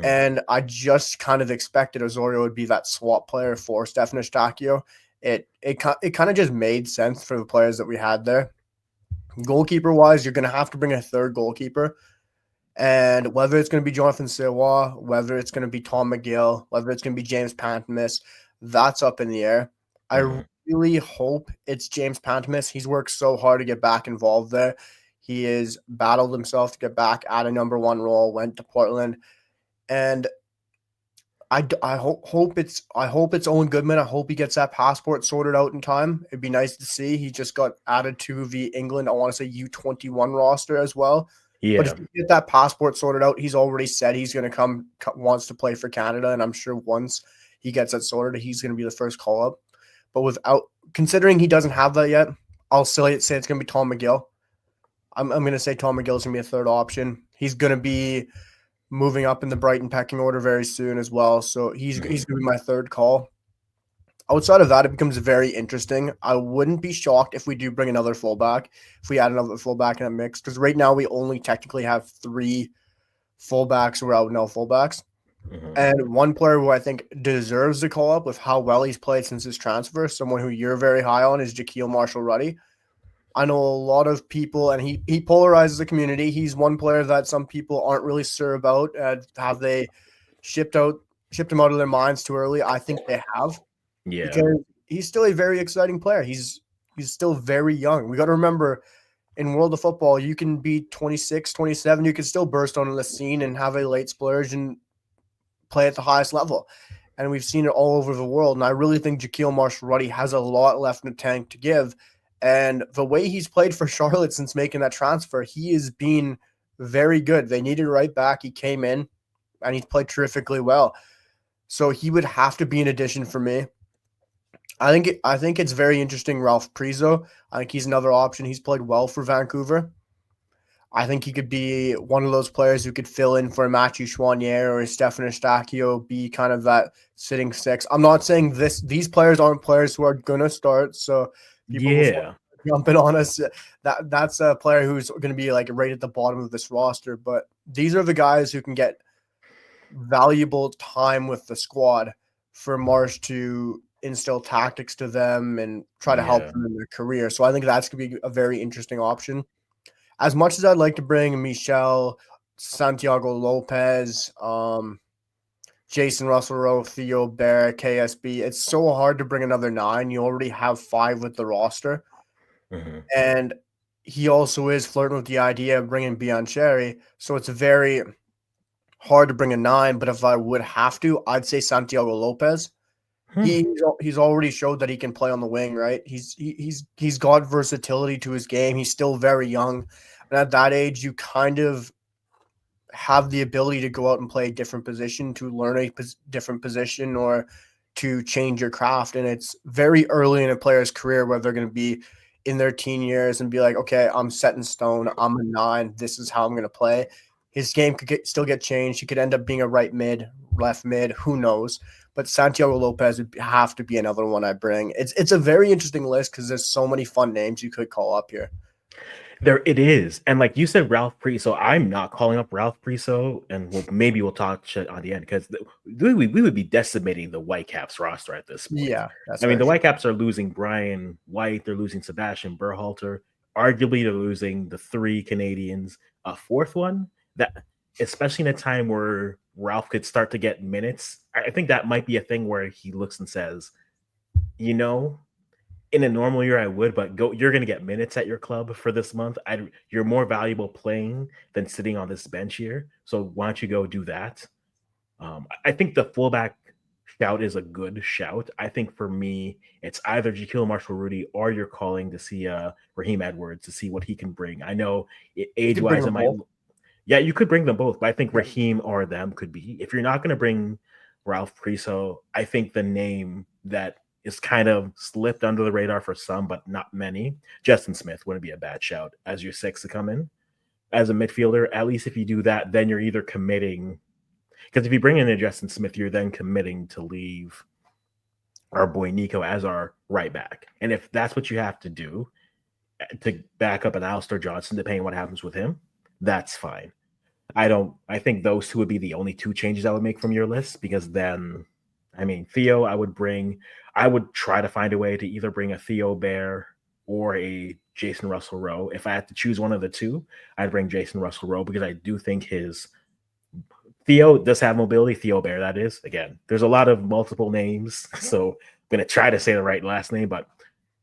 And I just kind of expected Osorio would be that swap player for Stephen Eustakio. It kind of just made sense for the players that we had there. Goalkeeper-wise, you're going to have to bring a third goalkeeper. And whether it's going to be Jonathan Sirois, whether it's going to be Tom McGill, whether it's going to be James Pantemis, that's up in the air. I really hope it's James Pantemis. He's worked so hard to get back involved there. He has battled himself to get back at a number 1 role, went to Portland. And I hope it's Owen Goodman. I hope he gets that passport sorted out in time. It'd be nice to see. He just got added to the England, I want to say U21 roster as well. Yeah. But if you get that passport sorted out, he's already said he's going to wants to play for Canada. And I'm sure once he gets that sorted, he's going to be the first call up. But considering he doesn't have that yet, I'll say it's going to be Tom McGill. I'm going to say Tom McGill is going to be a third option. He's going to be moving up in the Brighton pecking order very soon as well. So he's going to be my third call. Outside of that, it becomes very interesting. I wouldn't be shocked if we do bring another fullback, if we add another fullback in a mix, because right now we only technically have 3 fullbacks who are out now fullbacks. And one player who I think deserves the call up with how well he's played since his transfer, someone who you're very high on, is Jaquil Marshall-Ruddy. I know a lot of people, and he polarizes the community. He's one player that some people aren't really sure about. Have they shipped him out of their minds too early? I think they have. Yeah. Because he's still a very exciting player. He's still very young. We got to remember, in World of Football, you can be 26, 27. You can still burst onto the scene and have a late splurge and play at the highest level. And we've seen it all over the world. And I really think Jaquil Marshall-Ruddy has a lot left in the tank to give. And the way he's played for Charlotte since making that transfer, he has been very good. They needed a right back. He came in, and he's played terrifically well. So he would have to be an addition for me. I think it's very interesting, Ralph Priso. I think he's another option. He's played well for Vancouver. I think he could be one of those players who could fill in for a Mathieu Choinière or a Stephen Eustakio, be kind of that sitting 6. I'm not saying these players aren't players who are going to start, so people jumping on us, that's a player who's going to be like right at the bottom of this roster. But these are the guys who can get valuable time with the squad for Marsh to instill tactics to them and try to help them in their career. So I think that's going to be a very interesting option. As much as I'd like to bring Michel, Santiago Lopez, Jason Russell Rowe, Theo Bear, KSB. It's so hard to bring another 9. You already have 5 with the roster. Mm-hmm. And he also is flirting with the idea of bringing Biancheri. So it's very hard to bring a 9. But if I would have to, I'd say Santiago Lopez. He's already showed that he can play on the wing, right? He's got versatility to his game. He's still very young. And at that age, you kind of have the ability to go out and play a different position, to learn a different position, or to change your craft. And it's very early in a player's career where they're going to be in their teen years and be like, okay, I'm set in stone. I'm a 9. This is how I'm going to play. His game could still get changed. He could end up being a right mid, left mid. Who knows? But Santiago Lopez would have to be another one I bring. It's a very interesting list because there's so many fun names you could call up here. There it is. And like you said, Ralph Priso, I'm not calling up Ralph Priso, and maybe we'll talk shit on the end because we would be decimating the Whitecaps roster at this point. Yeah, that's I mean, the true. Whitecaps are losing Brian White, they're losing Sebastian Berhalter. Arguably, they're losing the 3 Canadians, a 4th one that, especially in a time where Ralph could start to get minutes. I think that might be a thing where he looks and says, you know, in a normal year I would, but you're going to get minutes at your club for this month. You're more valuable playing than sitting on this bench here. So why don't you go do that? I think the fullback shout is a good shout. I think for me, it's either Jaquil Marshall-Rudy or you're calling to see Raheem Edwards to see what he can bring. I know age-wise it might. Yeah, you could bring them both, but I think Raheem or them could be. If you're not going to bring Ralph Priso, I think the name that is kind of slipped under the radar for some, but not many, Justin Smith wouldn't be a bad shout as your 6th to come in. As a midfielder, at least if you do that, then you're either committing, because if you bring in a Justin Smith, you're then committing to leave our boy Nico as our right back. And if that's what you have to do to back up an Alistair Johnson, depending on what happens with him, that's fine. I think those 2 would be the only 2 changes I would make from your list, because then, I mean, Theo, I would try to find a way to either bring a Theo Bear or a Jason Russell Rowe. If I had to choose one of the 2, I'd bring Jason Russell Rowe because I do think Theo does have mobility. Theo Bear, that is. Again, there's a lot of multiple names, so I'm going to try to say the right last name, but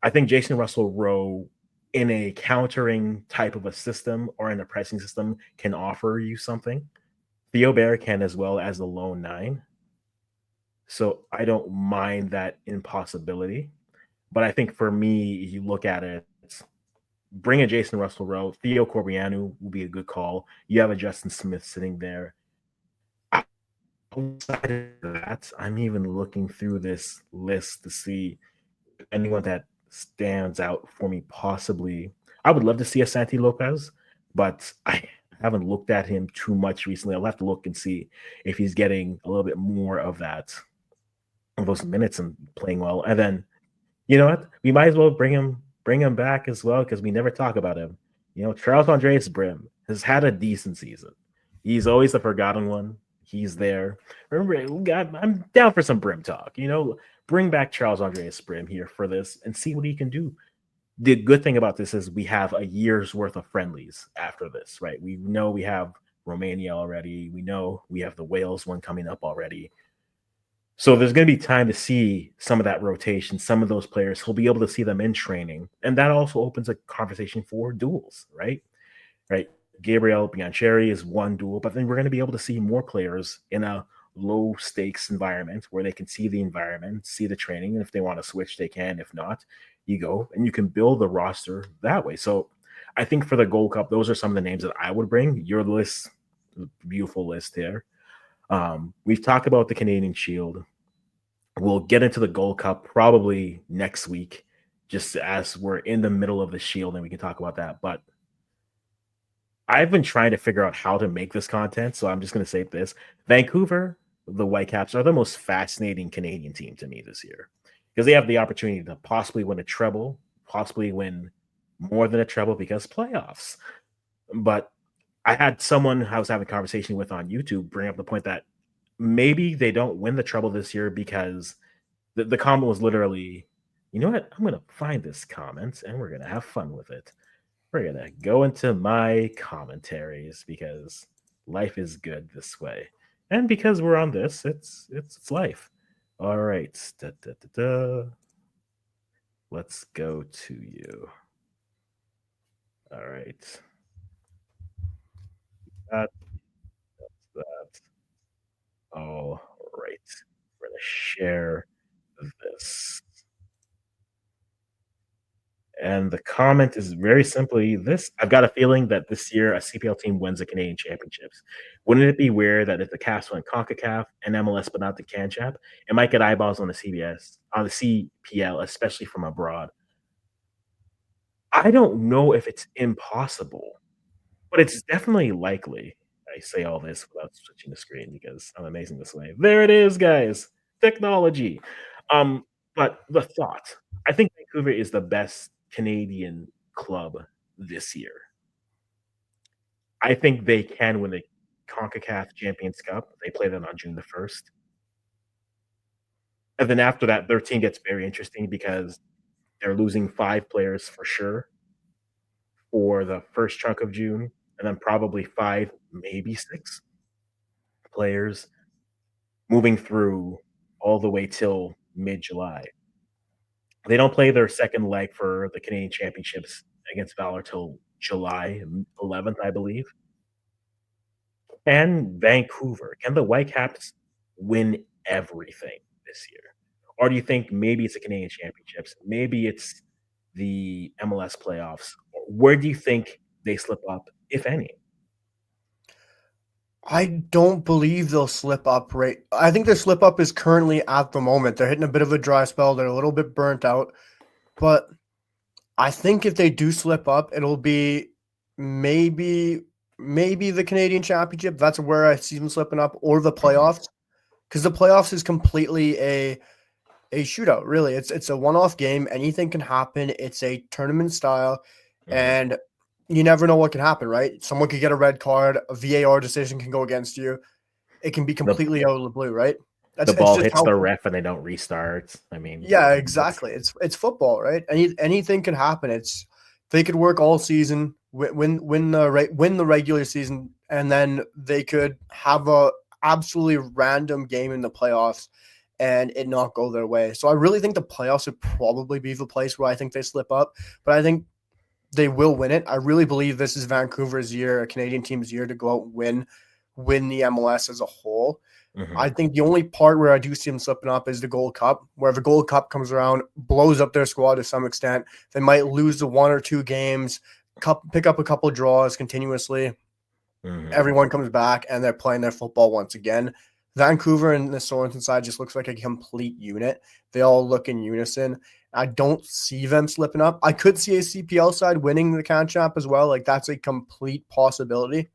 I think Jason Russell Rowe in a countering type of a system or in a pressing system can offer you something. Theo Bear can as well as the lone 9. So I don't mind that impossibility. But I think for me, you look at it, bring a Jason Russell Rowe. Theo Corbianu will be a good call. You have a Justin Smith sitting there. Outside of that, I'm even looking through this list to see anyone that stands out for me possibly. I would love to see a Santi Lopez, but I haven't looked at him too much recently. I'll have to look and see if he's getting a little bit more of those minutes and playing well. And then, you know what? We might as well bring him back as well because we never talk about him. You know, Charles Andreas Brim has had a decent season. He's always the forgotten one. He's there. Remember, I'm down for some Brim talk. You know, bring back Charles Andreas Brim here for this and see what he can do. The good thing about this is we have a year's worth of friendlies after this, right? We know we have Romania already. We know we have the Wales one coming up already. So there's going to be time to see some of that rotation, some of those players. He'll be able to see them in training. And that also opens a conversation for duels, right? Right. Gabriel Biancheri is one duel, but then we're going to be able to see more players in a low stakes environment where they can see the environment, see the training. And if they want to switch, they can. If not, you go and you can build the roster that way. So I think for the Gold Cup, those are some of the names that I would bring. Your list, beautiful list there. We've talked about the Canadian Shield. We'll get into the Gold Cup probably next week, just as we're in the middle of the Shield, and we can talk about that. But I've been trying to figure out how to make this content, so I'm just going to say this. Vancouver, the Whitecaps, are the most fascinating Canadian team to me this year because they have the opportunity to possibly win a treble, possibly win more than a treble because playoffs. But I had someone I was having a conversation with on YouTube bring up the point that maybe they don't win the treble this year because the comment was literally, you know what? I'm going to find this comment and we're going to have fun with it. We're going to go into my commentaries because Life is good this way. And because we're on this, it's life. All right. Da, da, da, da. Let's go to you. All right. That, that. All right. We're going to share this. And the comment is very simply this: I've got a feeling that this year a CPL team wins the Canadian Championships. Wouldn't it be weird that if the Caps went CONCACAF and MLS but not the CanChap, it might get eyeballs on the CPL, especially from abroad? I don't know if it's impossible, but it's definitely likely. I say all this without switching the screen because I'm amazing this way. There it is, guys. Technology. Um, but the thought, I think Vancouver is the best Canadian club this year. I think they can win the CONCACAF Champions Cup. They play that on June the 1st. And then after that, their team gets very interesting because they're losing 5 players for sure for the first chunk of June, and then probably 5, maybe 6 players moving through all the way till mid-July. They don't play their second leg for the Canadian Championships against Valor till July 11th, I believe. Can Vancouver, can the Whitecaps win everything this year? Or do you think maybe it's the Canadian Championships? Maybe it's the MLS playoffs? Where do you think they slip up, if any? I don't believe they'll slip up right. I think their slip up is currently at the moment. They're hitting a bit of a dry spell. They're a little bit burnt out. But I think if they do slip up, it'll be maybe the Canadian Championship. That's where I see them slipping up, or the playoffs. Because the playoffs is completely a shootout, really. It's a one-off game. Anything can happen. It's a tournament style, and you never know what can happen, right? Someone could get a red card, a VAR decision can go against you. It can be The completely out of the blue, right? the It's ball just hits how the ref and they don't restart. I mean, yeah, that's exactly. It's football, right? Anything can happen. It's they could work all season, win the regular season, and then they could have a absolutely random game in the playoffs and it not go their way. So I really think the playoffs would probably be the place where I think they slip up, but I think they will win it. I really believe this is Vancouver's year, a Canadian team's year to go out and win the MLS as a whole. I think the only part where I do see them slipping up is the Gold Cup, where if the Gold Cup comes around, blows up their squad to some extent. They might lose the 1 or 2 games, pick up a couple draws continuously. Everyone comes back and they're playing their football once again. Vancouver and the Sorensen side just looks like a complete unit. They all look in unison. I don't see them slipping up. I could see a CPL side winning the CanChamp as well. Like that's a complete possibility.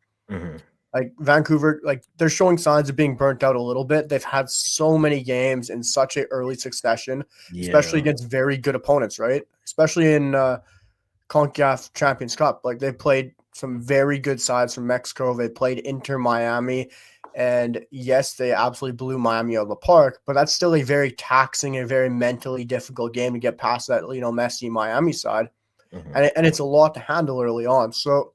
Like Vancouver, like they're showing signs of being burnt out a little bit. They've had so many games in such a early succession, especially yeah. against very good opponents, right? Especially in CONCACAF Champions Cup. Like they've played some very good sides from Mexico. They played Inter Miami. And yes, they absolutely blew Miami out of the park, but that's still a very taxing and very mentally difficult game to get past that, Messi Miami side. And it's a lot to handle early on. So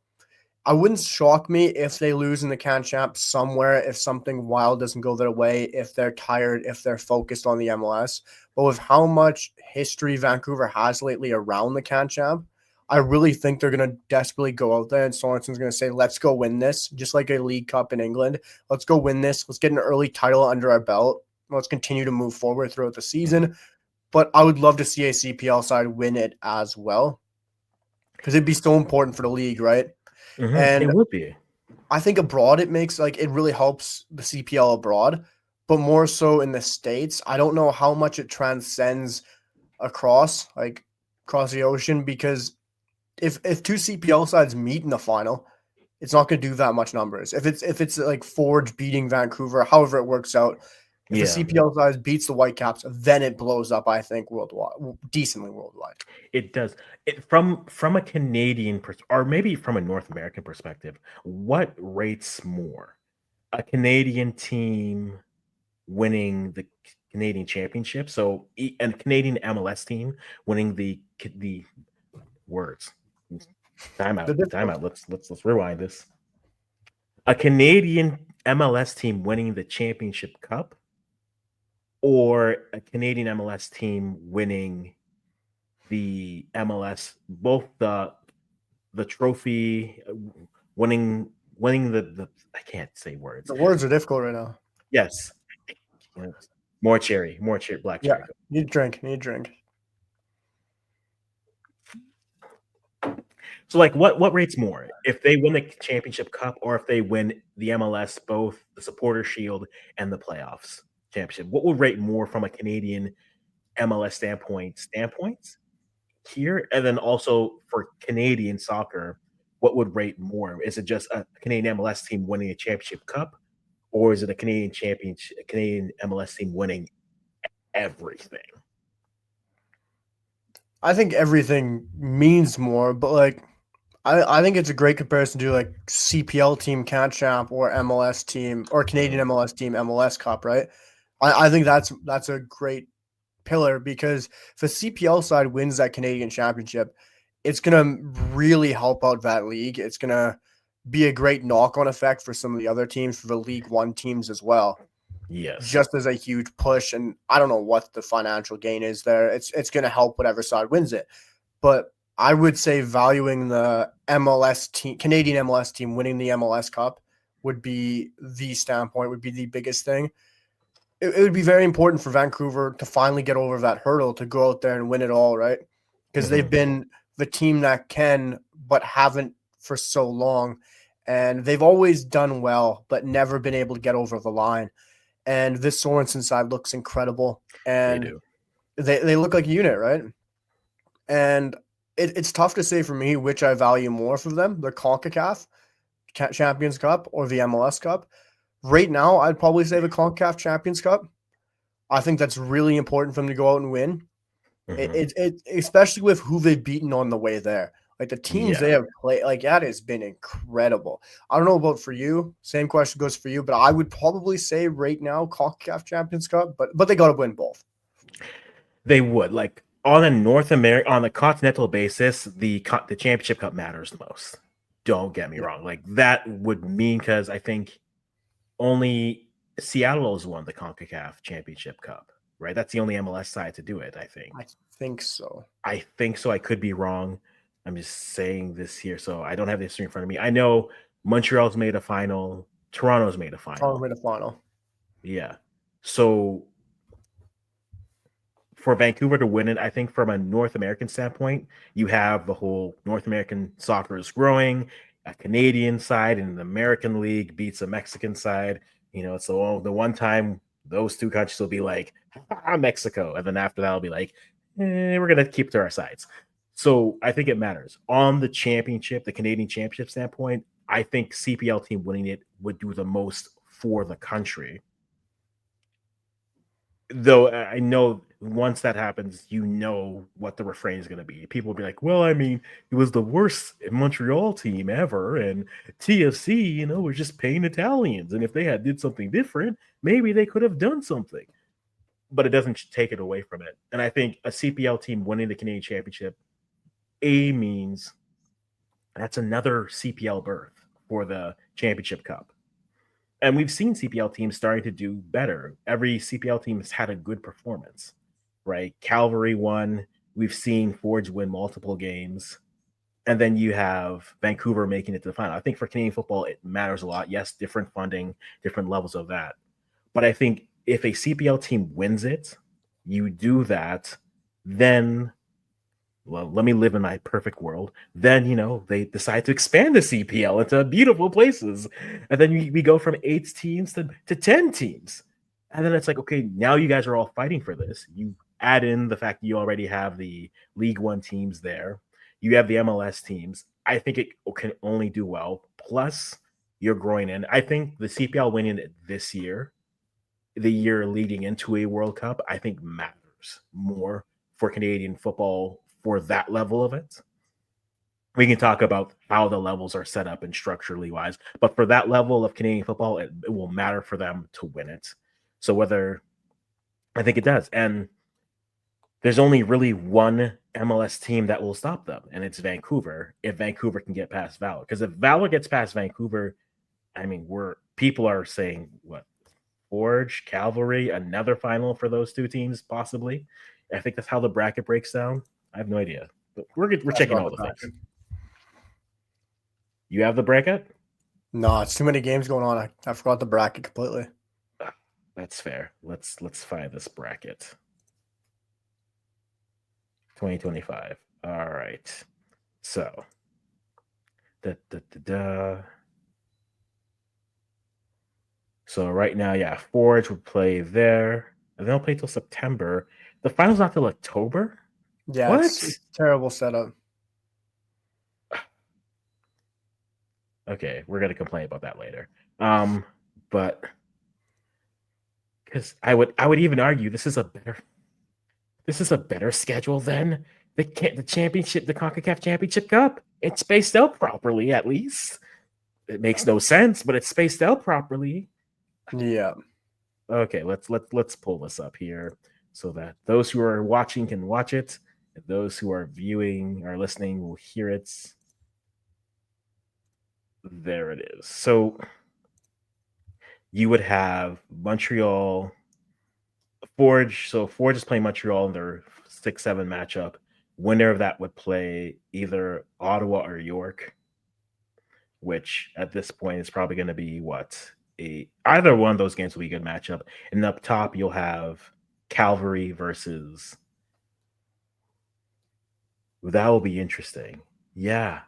I wouldn't shock me if they lose in the CanChamp somewhere, if something wild doesn't go their way, if they're tired, if they're focused on the MLS. But with how much history Vancouver has lately around the CanChamp, I really think they're going to desperately go out there and Sorensen's going to say, let's go win this, just like a League Cup in England. Let's go win this. Let's get an early title under our belt. Let's continue to move forward throughout the season. But I would love to see a CPL side win it as well because it'd be so important for the league, right? It And would be. I think abroad it makes it really helps the CPL abroad, but more so in the States. I don't know how much it transcends across the ocean because if 2 CPL sides meet in the final, it's not going to do that much numbers. If it's like Forge beating Vancouver, however it works out, if the Yeah. CPL side beats the Whitecaps, then it blows up. I think worldwide, decently worldwide. It does. From a Canadian or maybe from a North American perspective, what rates more? A Canadian team winning the Canadian Championship, so a Canadian MLS team winning the words. Time The out. Time difference. out. Let's rewind this. a Canadian MLS team winning the Championship Cup or a Canadian MLS team winning the MLS, both the trophy, winning the I can't say words. The words are difficult right now. Yes. Yes. More cherry, black Yeah, cherry. need a drink. Need a drink. So, like, what rates more? If they win the Championship Cup or if they win the MLS, both the Supporter Shield and the playoffs championship? What would rate more from a Canadian MLS standpoint here? And then also for Canadian soccer, what would rate more? Is it just a Canadian MLS team winning a Championship Cup, or is it a Canadian MLS team winning everything? I think everything means more, but like I think it's a great comparison to like CPL team Cat Champ or MLS team or Canadian MLS team MLS Cup, right? I think that's a great pillar because if the CPL side wins that Canadian championship, it's gonna really help out that league. It's gonna be a great knock-on effect for some of the other teams, for the League One teams as well. Yes. Just as a huge push, and I don't know what the financial gain is there. It's gonna help whatever side wins it. But I would say valuing the MLS team, Canadian MLS team winning the MLS Cup would be the standpoint, would be the biggest thing. It would be very important for Vancouver to finally get over that hurdle to go out there and win it all, right? Because they've been the team that can, but haven't for so long. And they've always done well, but never been able to get over the line. And this Sorensen side looks incredible. They And do. they look like a unit, right? And it's tough to say for me which I value more for them, the CONCACAF Champions Cup or the MLS Cup. Right now, I'd probably say the CONCACAF Champions Cup. I think that's really important for them to go out and win. It especially with who they've beaten on the way there. Like the teams they have played, like that has been incredible. I don't know about for you. Same question goes for you, but I would probably say right now CONCACAF Champions Cup, but they got to win both. They would, like, on a North America on a continental basis, the Championship Cup matters the most. Don't get me wrong. Like, that would mean because I think only Seattle has won the CONCACAF Championship Cup, right? That's the only MLS side to do it, I think. I think so. I think so. I could be wrong. I'm just saying this here, so I don't have the history in front of me. I know Montreal's made a final, Toronto's made a final. Win a final. Yeah. So for Vancouver to win it, I think from a North American standpoint, you have the whole North American soccer is growing, a Canadian side and an American league beats a Mexican side. You know, so the one time those two countries will be like, Mexico. And then after that, I'll be like, we're going to keep to our sides. So I think it matters. On the championship, the Canadian championship standpoint, I think CPL team winning it would do the most for the country. Though I know once that happens, you know what the refrain is going to be. People will be like, well, I mean, it was the worst Montreal team ever, and TFC, you know, was just paying Italians. And if they had did something different, maybe they could have done something. But it doesn't take it away from it. And I think a CPL team winning the Canadian Championship, means that's another CPL berth for the Championship Cup. And we've seen CPL teams starting to do better. Every CPL team has had a good performance, right? Calvary won. We've seen Forge win multiple games. And then you have Vancouver making it to the final. I think for Canadian football, it matters a lot. Yes, different funding, different levels of that. But I think if a CPL team wins it, you do that, then, well, let me live in my perfect world. Then, you know, they decide to expand the CPL into beautiful places. And then we go from 8 teams to 10 teams. And then it's like, okay, now you guys are all fighting for this. You add in the fact that you already have the League One teams there. You have the MLS teams. I think it can only do well. Plus, you're growing in. I think the CPL winning it this year, the year leading into a World Cup, I think matters more for Canadian football for that level of it. We can talk about how the levels are set up and structurally wise, but for that level of Canadian football, it will matter for them to win it. So whether I think it does, and there's only really one MLS team that will stop them, and it's Vancouver. If Vancouver can get past Valor, because if Valor gets past Vancouver, I mean, people are saying what Forge, Cavalry, another final for those two teams, possibly. I think that's how the bracket breaks down. I have no idea, but we're checking all the things. You have the bracket? No, it's too many games going on. I forgot the bracket completely. That's fair. Let's find this bracket. 2025. All right. So, So right now, yeah, Forge would play there, and they'll play till September. The final's not till October. Yeah, What? it's a terrible setup. Okay, we're gonna complain about that later. But because I would even argue this is a better schedule than the championship, the CONCACAF Championship Cup. It's spaced out properly, at least. It makes no sense, but it's spaced out properly. Yeah. Okay, let's pull this up here so that those who are watching can watch it, and those who are viewing or listening will hear it. There it is. So you would have Montreal, Forge. So Forge is playing Montreal in their 6-7 matchup. Winner of that would play either Ottawa or York, which at this point is probably going to be either one of those games will be a good matchup. And up top, you'll have Cavalry versus. That will be interesting. Yeah.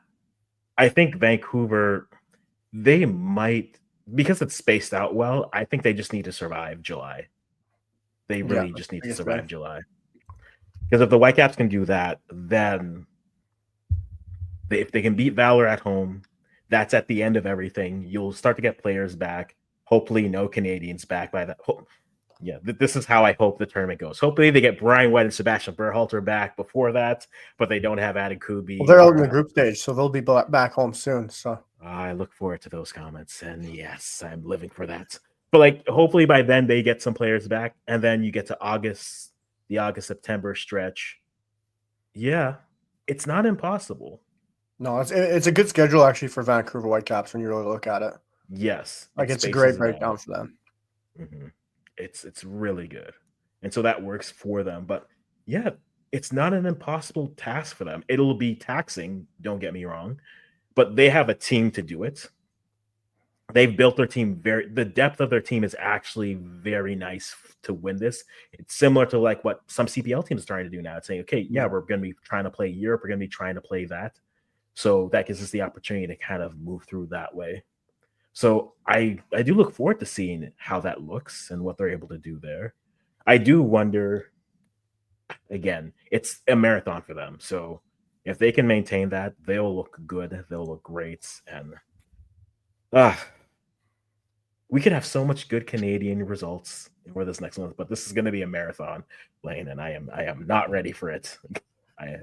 I think Vancouver, they might, because it's spaced out well, I think they just need to survive July. They really just need to survive July. Because if the Whitecaps can do that, then if they can beat Valor at home, that's at the end of everything. You'll start to get players back. Hopefully, no Canadians back by that. Yeah, this is how I hope the tournament goes. Hopefully, they get Brian White and Sebastian Berhalter back before that, but they don't have Adam Kubi. Well, they're out in the group stage, so they'll be back home soon. So I look forward to those comments, and yes, I'm living for that. But hopefully by then they get some players back, and then you get to August, the August-September stretch. Yeah, it's not impossible. No, it's a good schedule actually for Vancouver Whitecaps when you really look at it. Yes, it's a great breakdown for them. Mm-hmm. It's really good, and so that works for them. But yeah, it's not an impossible task for them. It'll be taxing. Don't get me wrong, but they have a team to do it. They've built their team the depth of their team is actually very nice to win this. It's similar to what some CPL teams are trying to do now. It's saying, okay, yeah, we're going to be trying to play Europe. We're going to be trying to play that. So that gives us the opportunity to kind of move through that way. So I do look forward to seeing how that looks and what they're able to do there. I do wonder, again, it's a marathon for them. So if they can maintain that, they'll look good. They'll look great. And we could have so much good Canadian results for this next month, but this is going to be a marathon, Lane, and I am not ready for it.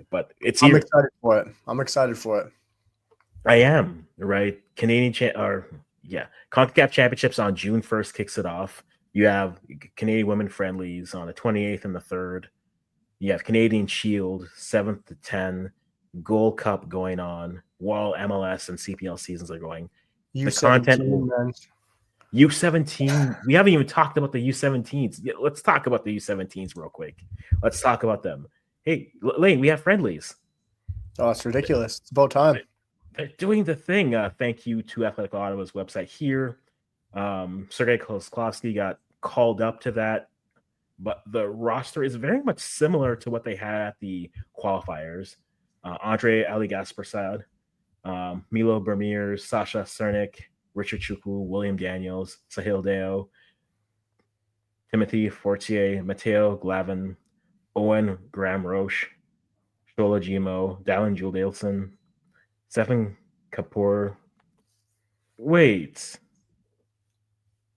But it's here. I'm excited for it. I'm excited for it. I am, right? CONCACAF Championships on June 1st kicks it off. You have Canadian Women Friendlies on the 28th and the 3rd. You have Canadian Shield 7th to 10, Gold Cup going on while MLS and CPL seasons are going. U17, we haven't even talked about the U17s. Let's talk about the U17s real quick. Let's talk about them. Hey, Lane, we have friendlies. Oh, it's ridiculous. It's about time. They're doing the thing. Thank you to Athletic Ottawa's website here. Sergei Kozlovsky got called up to that, but the roster is very much similar to what they had at the qualifiers. Andre Aligaspersad, Milo Bermiers, Sasha Cernik, Richard Chukwu, William Daniels, Sahil Deo, Timothy Fortier, Matteo Glavin, Owen Graham Roche, Shola Gimo, Dallin Juldalson, Stephen Kapoor. Wait.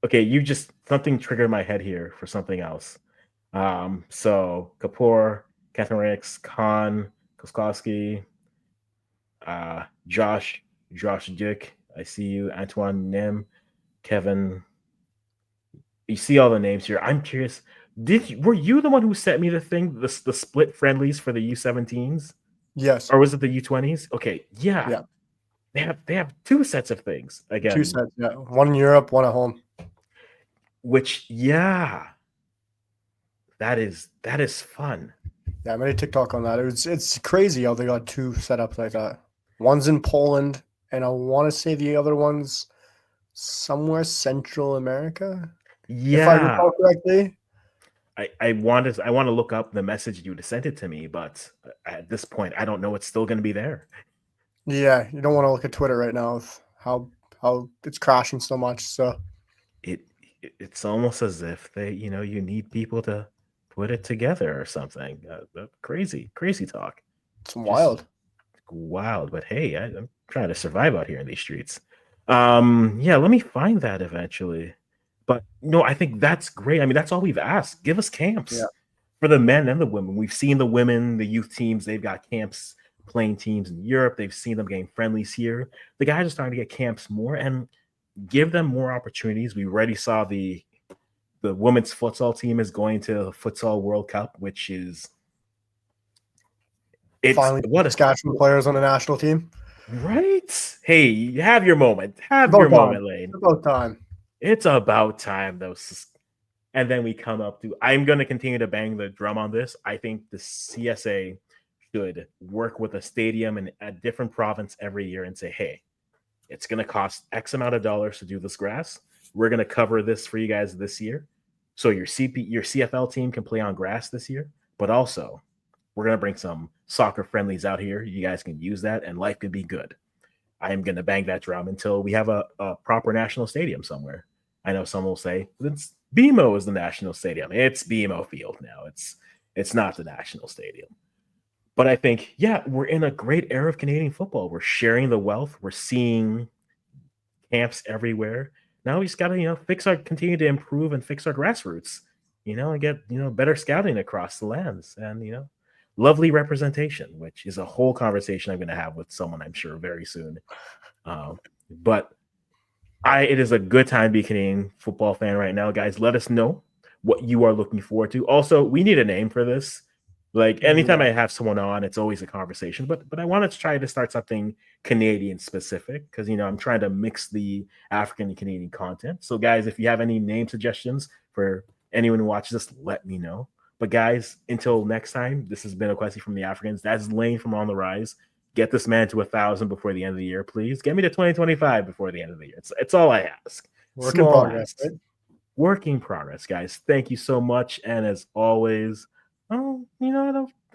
Okay, something triggered my head here for something else. So Kapoor, Catherine Ricks, Khan, Koskowski, Josh Dick, I see you, Antoine Nim, Kevin. You see all the names here. I'm curious. Were you the one who sent me the thing, the split friendlies for the U17s? Yes. Or was it the U20s? Okay, yeah. They have two sets of things again. 2 sets, yeah. One in Europe, one at home. Which, yeah, that is fun. Yeah, I made a TikTok on that. It's crazy how they got 2 setups like that. One's in Poland, and I want to say the other one's somewhere Central America, if I Yeah, recall correctly. I want to look up the message you sent it to me, but at this point, I don't know it's still going to be there. Yeah, you don't want to look at Twitter right now of how it's crashing so much. So It's almost as if you need people to put it together or something. Crazy talk. it's Just wild. wild. But hey, I'm trying to survive out here in these streets. Yeah, let me find that eventually. But no, I think that's great. I mean, that's all we've asked. Give us camps Yeah. for the men and the women. We've seen the women, the youth teams, they've got camps playing teams in Europe. They've seen them getting friendlies here. The guys are starting to get camps more and give them more opportunities. We already saw the women's futsal team is going to the futsal World Cup, which is Finally, what a Saskatchewan players on the national team. right. Hey, have your moment. Have About your time. moment, Lane. About time. It's about time, though. And then we come up to. I'm going to continue to bang the drum on this. I think the CSA should work with a stadium in a different province every year and say, hey, it's going to cost X amount of dollars to do this grass. We're going to cover this for you guys this year. So your CFL team can play on grass this year, but also we're going to bring some soccer friendlies out here. You guys can use that and life can be good. I am going to bang that drum until we have a proper national stadium somewhere. I know some will say it's BMO is the national stadium. It's BMO Field now. It's not the national stadium. But I think, yeah, we're in a great era of Canadian football. We're sharing the wealth. We're seeing camps everywhere. Now we just got to, continue to improve and fix our grassroots, and get, better scouting across the lands and, lovely representation, which is a whole conversation I'm going to have with someone I'm sure very soon. But it is a good time to be a Canadian football fan right now, guys. Let us know what you are looking forward to. Also, we need a name for this. Like anytime I have someone on, it's always a conversation. But I wanted to try to start something Canadian specific because I'm trying to mix the African and Canadian content. So, guys, if you have any name suggestions for anyone who watches this, let me know. But guys, until next time, this has been a question from the Africans. That's Lane from On the Rise. Get this man to 1,000 before the end of the year, please. Get me to 2025 before the end of the year. It's all I ask. Work in Small progress, asks. right? Work in progress, guys. Thank you so much. And as always, I'll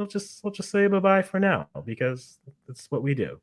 just say bye-bye for now because that's what we do.